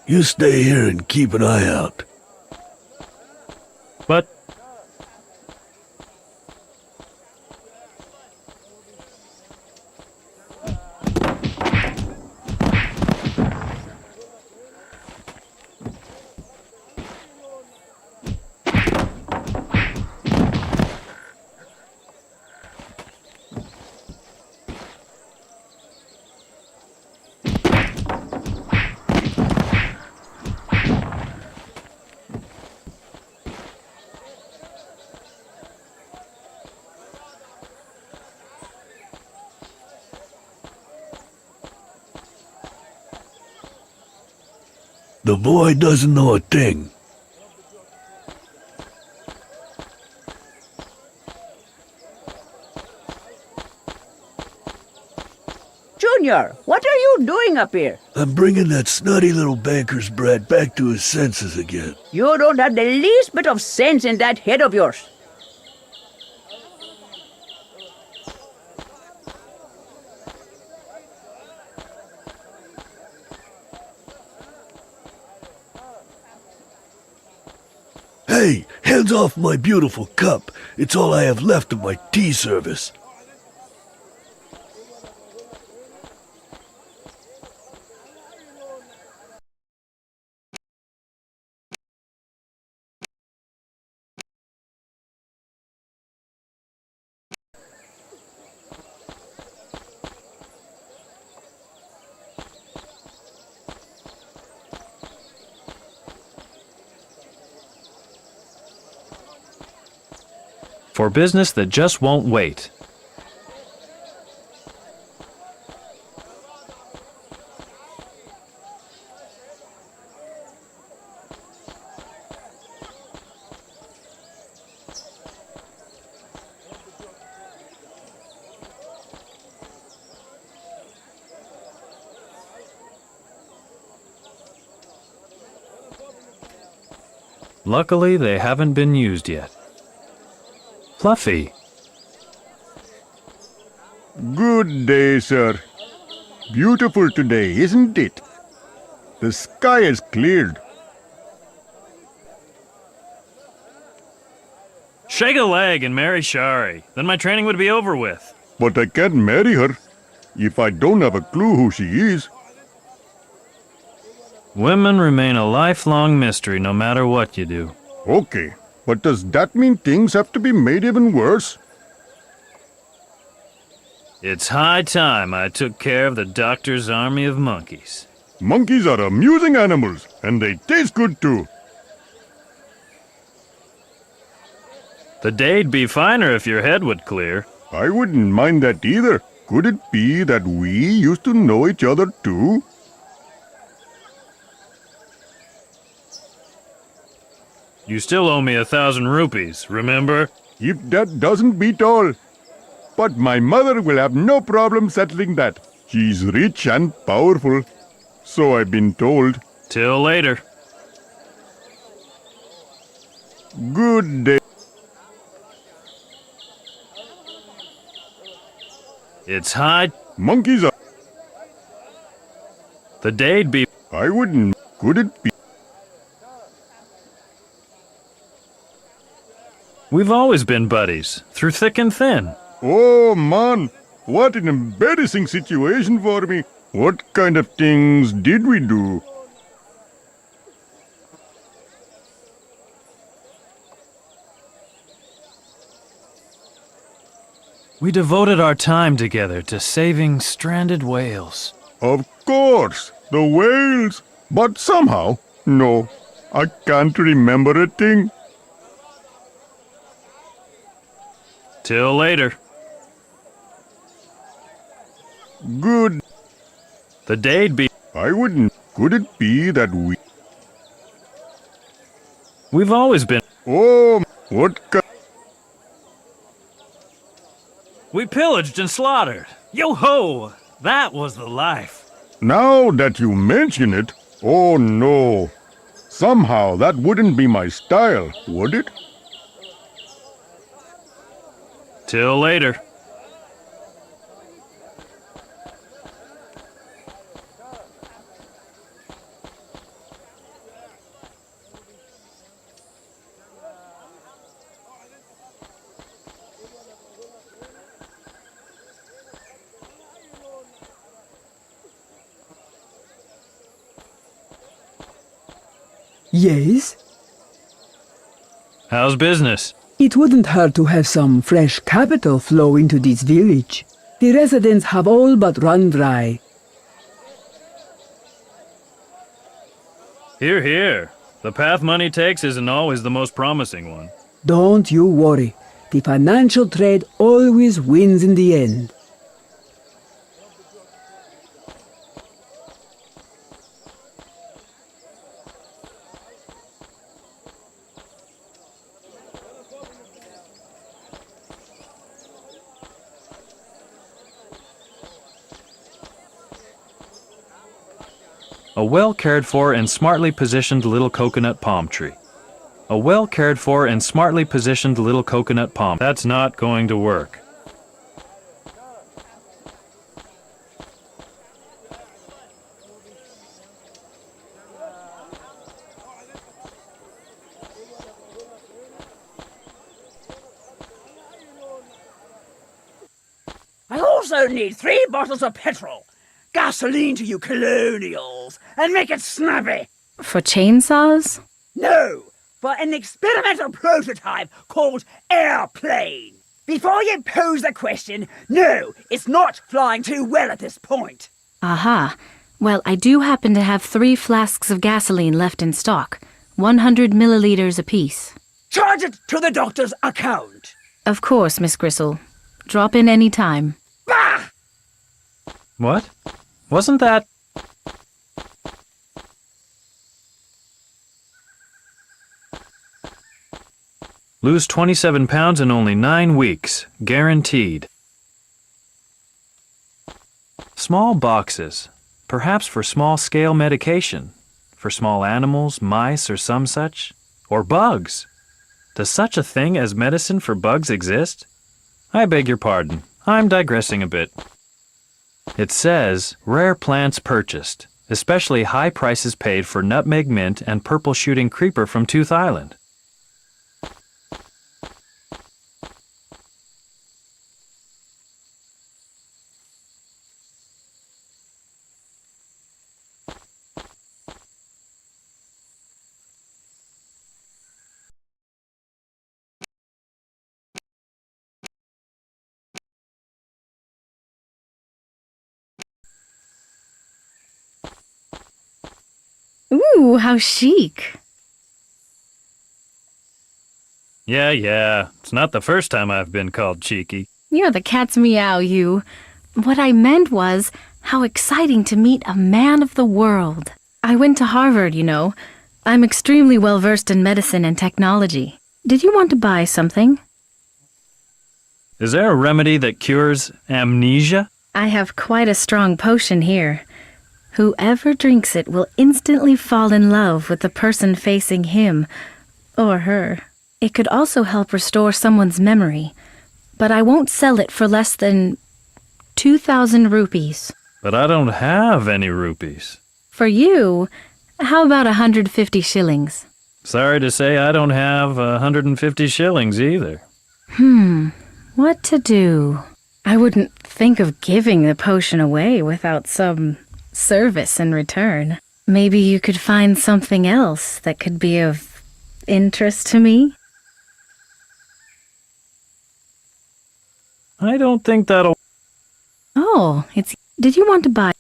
You stay here and keep an eye out. But The boy doesn't know a thing. Junior, what are you doing up here? I'm bringing that snotty little banker's brat back to his senses again. You don't have the least bit of sense in that head of yours. Hey, hands off my beautiful cup. It's all I have left of my tea service. for business that just won't wait. Luckily, they haven't been used yet. Fluffy. Good day, sir. Beautiful today, isn't it? The sky is cleared. Shake a leg and marry Shari. Then my training would be over with. But I can't marry her if I don't have a clue who she is. Women remain a lifelong mystery no matter what you do. Okay, but does that mean things have to be made even worse? It's high time I took care of the doctor's army of monkeys. Monkeys are amusing animals, and they taste good too. The day'd be finer if your head would clear. I wouldn't mind that either. Could it be that we used to know each other too? You still owe me 1,000 rupees, remember? If that doesn't beat all. But my mother will have no problem settling that. She's rich and powerful. So I've been told. Till later. Good day. It's high. Monkeys are... The day'd be... I wouldn't... Could it be... We've always been buddies, through thick and thin. Oh, man. What an embarrassing situation for me. What kind of things did we do? We devoted our time together to saving stranded whales. Of course, the whales. But somehow, no, I can't remember a thing. Till later. Good. The day'd be... I wouldn't... Could it be that we... We've always been... Oh, what We pillaged and slaughtered. Yo-ho! That was the life. Now that you mention it, oh no. Somehow that wouldn't be my style, would it? Till later. Yes? How's business? It wouldn't hurt to have some fresh capital flow into this village. The residents have all but run dry. Hear, hear. The path money takes isn't always the most promising one. Don't you worry. The financial trade always wins in the end. A well-cared-for and smartly positioned little coconut palm tree. A well-cared-for and smartly positioned little coconut palm. That's not going to work. I also need 3 bottles of petrol. Gasoline to you colonials, and make it snappy. For chainsaws? No, for an experimental prototype called Airplane. Before you pose the question, no, it's not flying too well at this point. Aha. Well, I do happen to have 3 flasks of gasoline left in stock, 100 milliliters apiece. Charge it to the doctor's account. Of course, Miss Gristle. Drop in any time. Bah! What? Wasn't that... Lose 27 pounds in only 9 weeks. Guaranteed. Small boxes. Perhaps for small-scale medication. For small animals, mice, or some such. Or bugs. Does such a thing as medicine for bugs exist? I beg your pardon. I'm digressing a bit. It says, rare plants purchased, especially high prices paid for nutmeg mint and purple shooting creeper from Tooth Island. Ooh, how chic. Yeah. It's not the first time I've been called cheeky. You're the cat's meow, you. What I meant was, how exciting to meet a man of the world. I went to Harvard, you know. I'm extremely well versed in medicine and technology. Did you want to buy something? Is there a remedy that cures amnesia? I have quite a strong potion here. Whoever drinks it will instantly fall in love with the person facing him or her. It could also help restore someone's memory, but I won't sell it for less than 2,000 rupees. But I don't have any rupees. For you, how about 150 shillings? Sorry to say I don't have 150 shillings either. What to do? I wouldn't think of giving the potion away without some service in return. Maybe you could find something else that could be of interest to me? I don't think that'll... Oh, did you want to buy?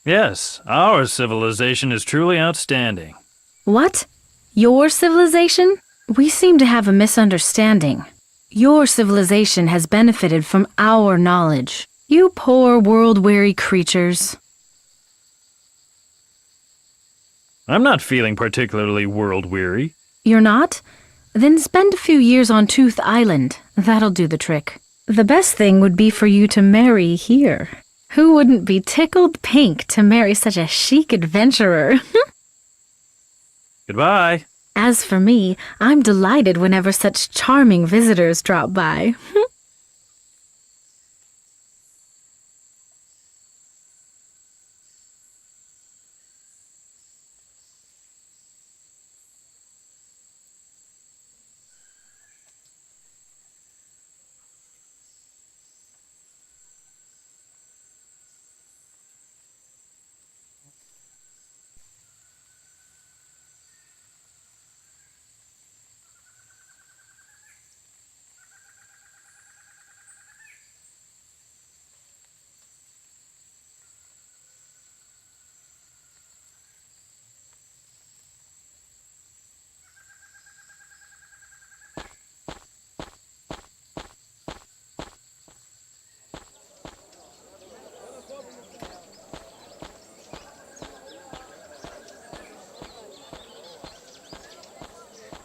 Yes, our civilization is truly outstanding. What? Your civilization? We seem to have a misunderstanding. Your civilization has benefited from our knowledge. You poor world-weary creatures. I'm not feeling particularly world-weary. You're not? Then spend a few years on Tooth Island. That'll do the trick. The best thing would be for you to marry here. Who wouldn't be tickled pink to marry such a chic adventurer? Goodbye. As for me, I'm delighted whenever such charming visitors drop by.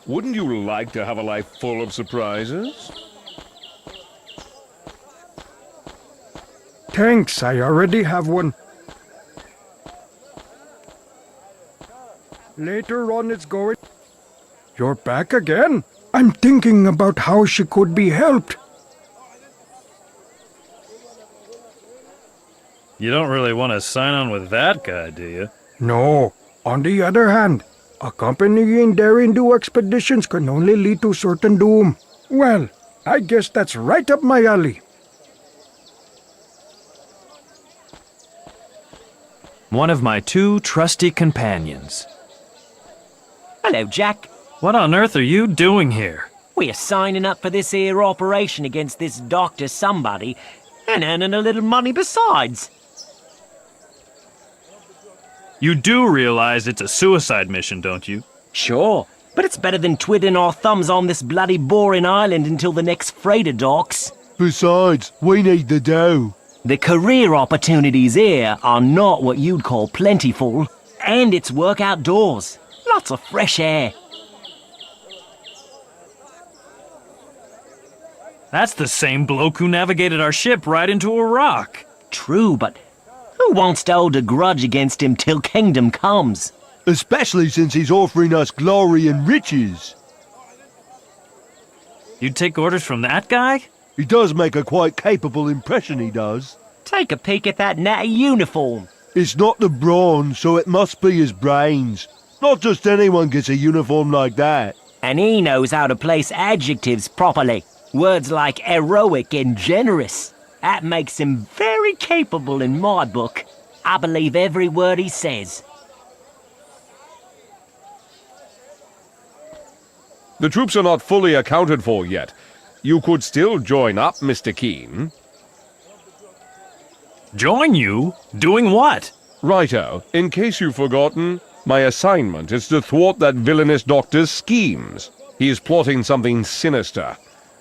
Wouldn't you like to have a life full of surprises? Thanks, I already have one. Later on it's going... You're back again? I'm thinking about how she could be helped. You don't really want to sign on with that guy, do you? No. On the other hand, accompanying daring do expeditions can only lead to certain doom. Well, I guess that's right up my alley. One of my two trusty companions. Hello, Jack. What on earth are you doing here? We're signing up for this here operation against this Dr. Somebody and earning a little money besides. You do realize it's a suicide mission, don't you? Sure, but it's better than twiddling our thumbs on this bloody boring island until the next freighter docks. Besides, we need the dough. The career opportunities here are not what you'd call plentiful, and it's work outdoors. Lots of fresh air. That's the same bloke who navigated our ship right into a rock. True, but who wants to hold a grudge against him till kingdom comes? Especially since he's offering us glory and riches. You'd take orders from that guy? He does make a quite capable impression, he does. Take a peek at that natty uniform. It's not the brawn, so it must be his brains. Not just anyone gets a uniform like that. And he knows how to place adjectives properly. Words like heroic and generous. That makes him very capable in my book. I believe every word he says. The troops are not fully accounted for yet. You could still join up, Mr. Keane. Join you? Doing what? Righto. In case you've forgotten, my assignment is to thwart that villainous doctor's schemes. He is plotting something sinister,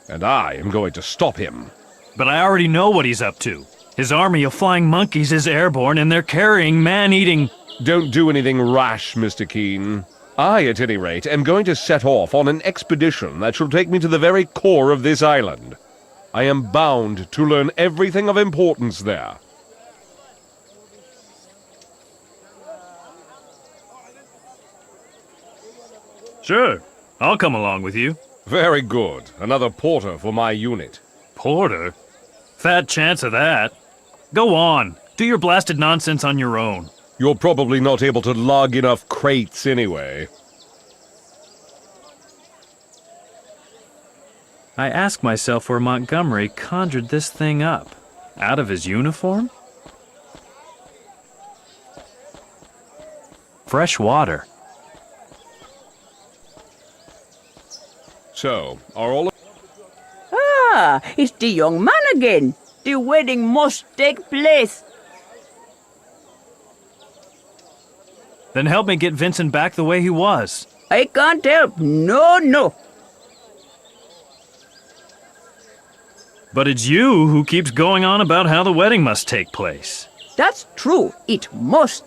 and I am going to stop him. But I already know what he's up to. His army of flying monkeys is airborne, and they're carrying man-eating... Don't do anything rash, Mr. Keane. I, at any rate, am going to set off on an expedition that shall take me to the very core of this island. I am bound to learn everything of importance there. Sure, I'll come along with you. Very good. Another porter for my unit. Porter? Fat chance of that. Go on. Do your blasted nonsense on your own. You're probably not able to lug enough crates anyway. I ask myself where Montgomery conjured this thing up. Out of his uniform? Fresh water. So, are all... Ah, it's the young man again. The wedding must take place. Then help me get Vincent back the way he was. I can't help. No. But it's you who keeps going on about how the wedding must take place. That's true. It must.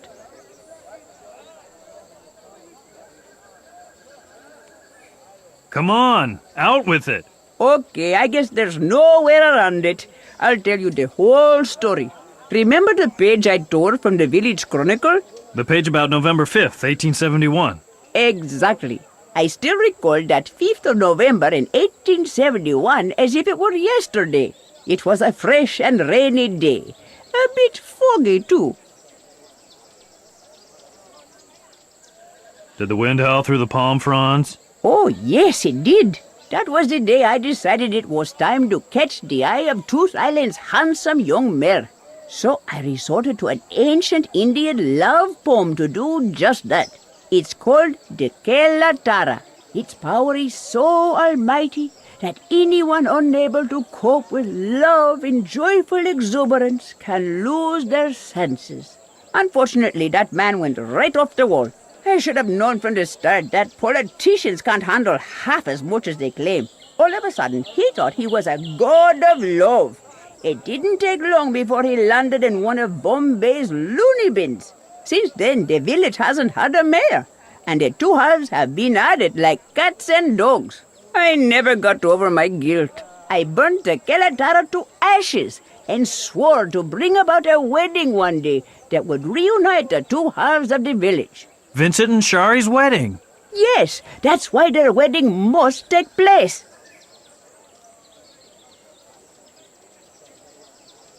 Come on, out with it. Okay, I guess there's no way around it. I'll tell you the whole story. Remember the page I tore from the village chronicle? The page about November 5th, 1871. Exactly. I still recall that 5th of November in 1871 as if it were yesterday. It was a fresh and rainy day. A bit foggy, too. Did the wind howl through the palm fronds? Oh, yes, it did. That was the day I decided it was time to catch the eye of Tooth Island's handsome young mare. So I resorted to an ancient Indian love poem to do just that. It's called the Kelatara. Its power is so almighty that anyone unable to cope with love in joyful exuberance can lose their senses. Unfortunately, that man went right off the wall. I should have known from the start that politicians can't handle half as much as they claim. All of a sudden, he thought he was a god of love. It didn't take long before he landed in one of Bombay's loony bins. Since then, the village hasn't had a mayor, and the two halves have been at it like cats and dogs. I never got over my guilt. I burnt the Kelatara to ashes and swore to bring about a wedding one day that would reunite the two halves of the village. Vincent and Shari's wedding. Yes, that's why their wedding must take place.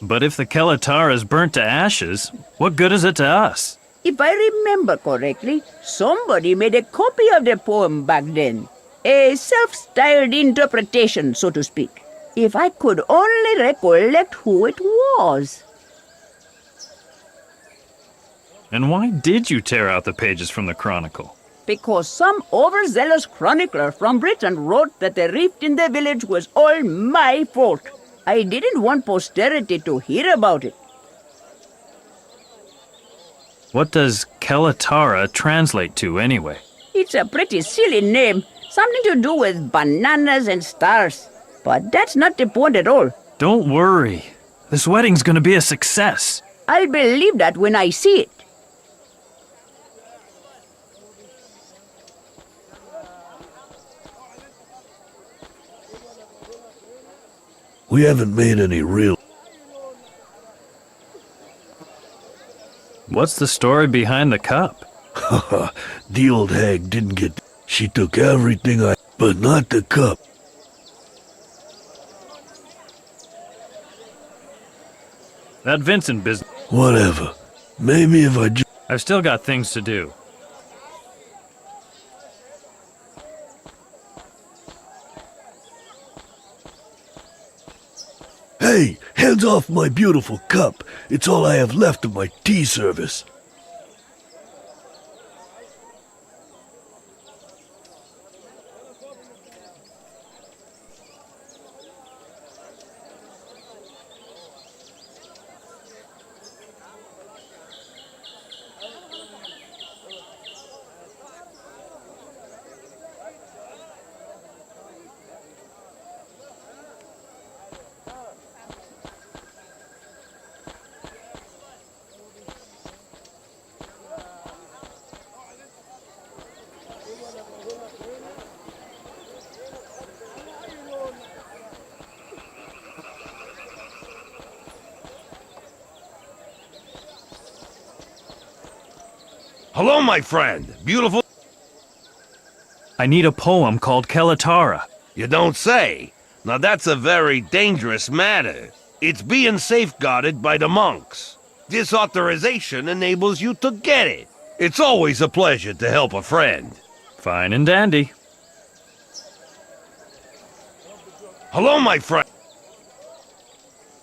But if the Kelatara is burnt to ashes, what good is it to us? If I remember correctly, somebody made a copy of the poem back then. A self-styled interpretation, so to speak. If I could only recollect who it was. And why did you tear out the pages from the chronicle? Because some overzealous chronicler from Britain wrote that the rift in the village was all my fault. I didn't want posterity to hear about it. What does Kelatara translate to anyway? It's a pretty silly name. Something to do with bananas and stars. But that's not the point at all. Don't worry. This wedding's gonna be a success. I'll believe that when I see it. We haven't made any real... What's the story behind the cup? The old hag didn't get... She took everything but not the cup. That Vincent business. Whatever. Maybe if I I've still got things to do. Hey, hands off my beautiful cup. It's all I have left of my tea service. Hello, my friend. Beautiful... I need a poem called Kelatara. You don't say. Now that's a very dangerous matter. It's being safeguarded by the monks. This authorization enables you to get it. It's always a pleasure to help a friend. Fine and dandy. Hello, my friend.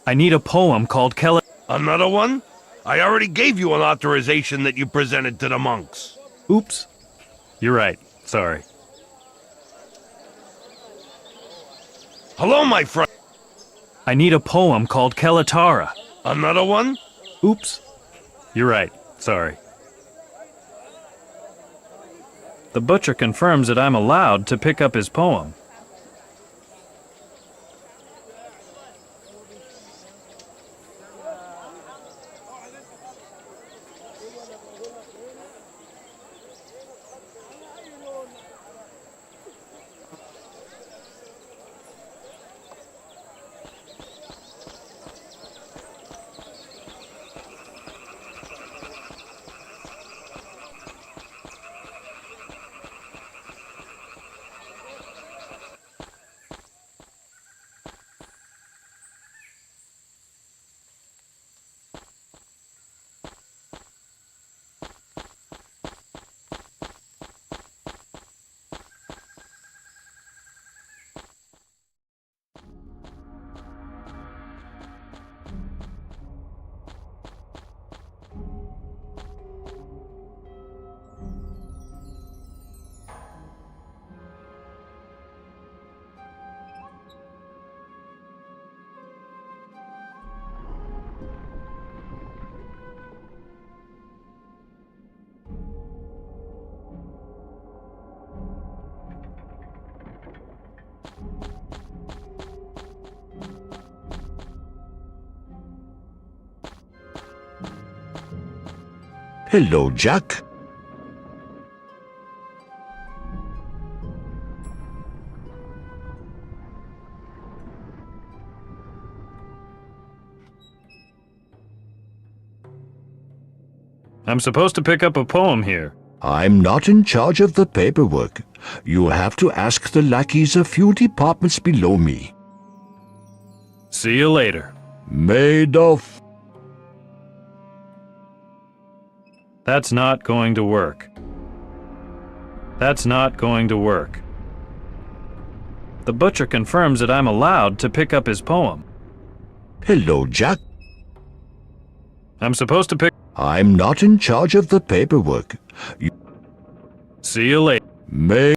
I need a poem called Kelatara. Another one? I already gave you an authorization that you presented to the monks. Oops. You're right. Sorry. Hello, my friend. I need a poem called Kelatara. Another one? Oops. You're right. Sorry. The butcher confirms that I'm allowed to pick up his poem. Hello, Jack. I'm supposed to pick up a poem here. I'm not in charge of the paperwork. You'll have to ask the lackeys a few departments below me. See you later. Madoff. That's not going to work. That's not going to work. The butcher confirms that I'm allowed to pick up his poem. Hello, Jack. I'm supposed to pick... I'm not in charge of the paperwork. See you later. May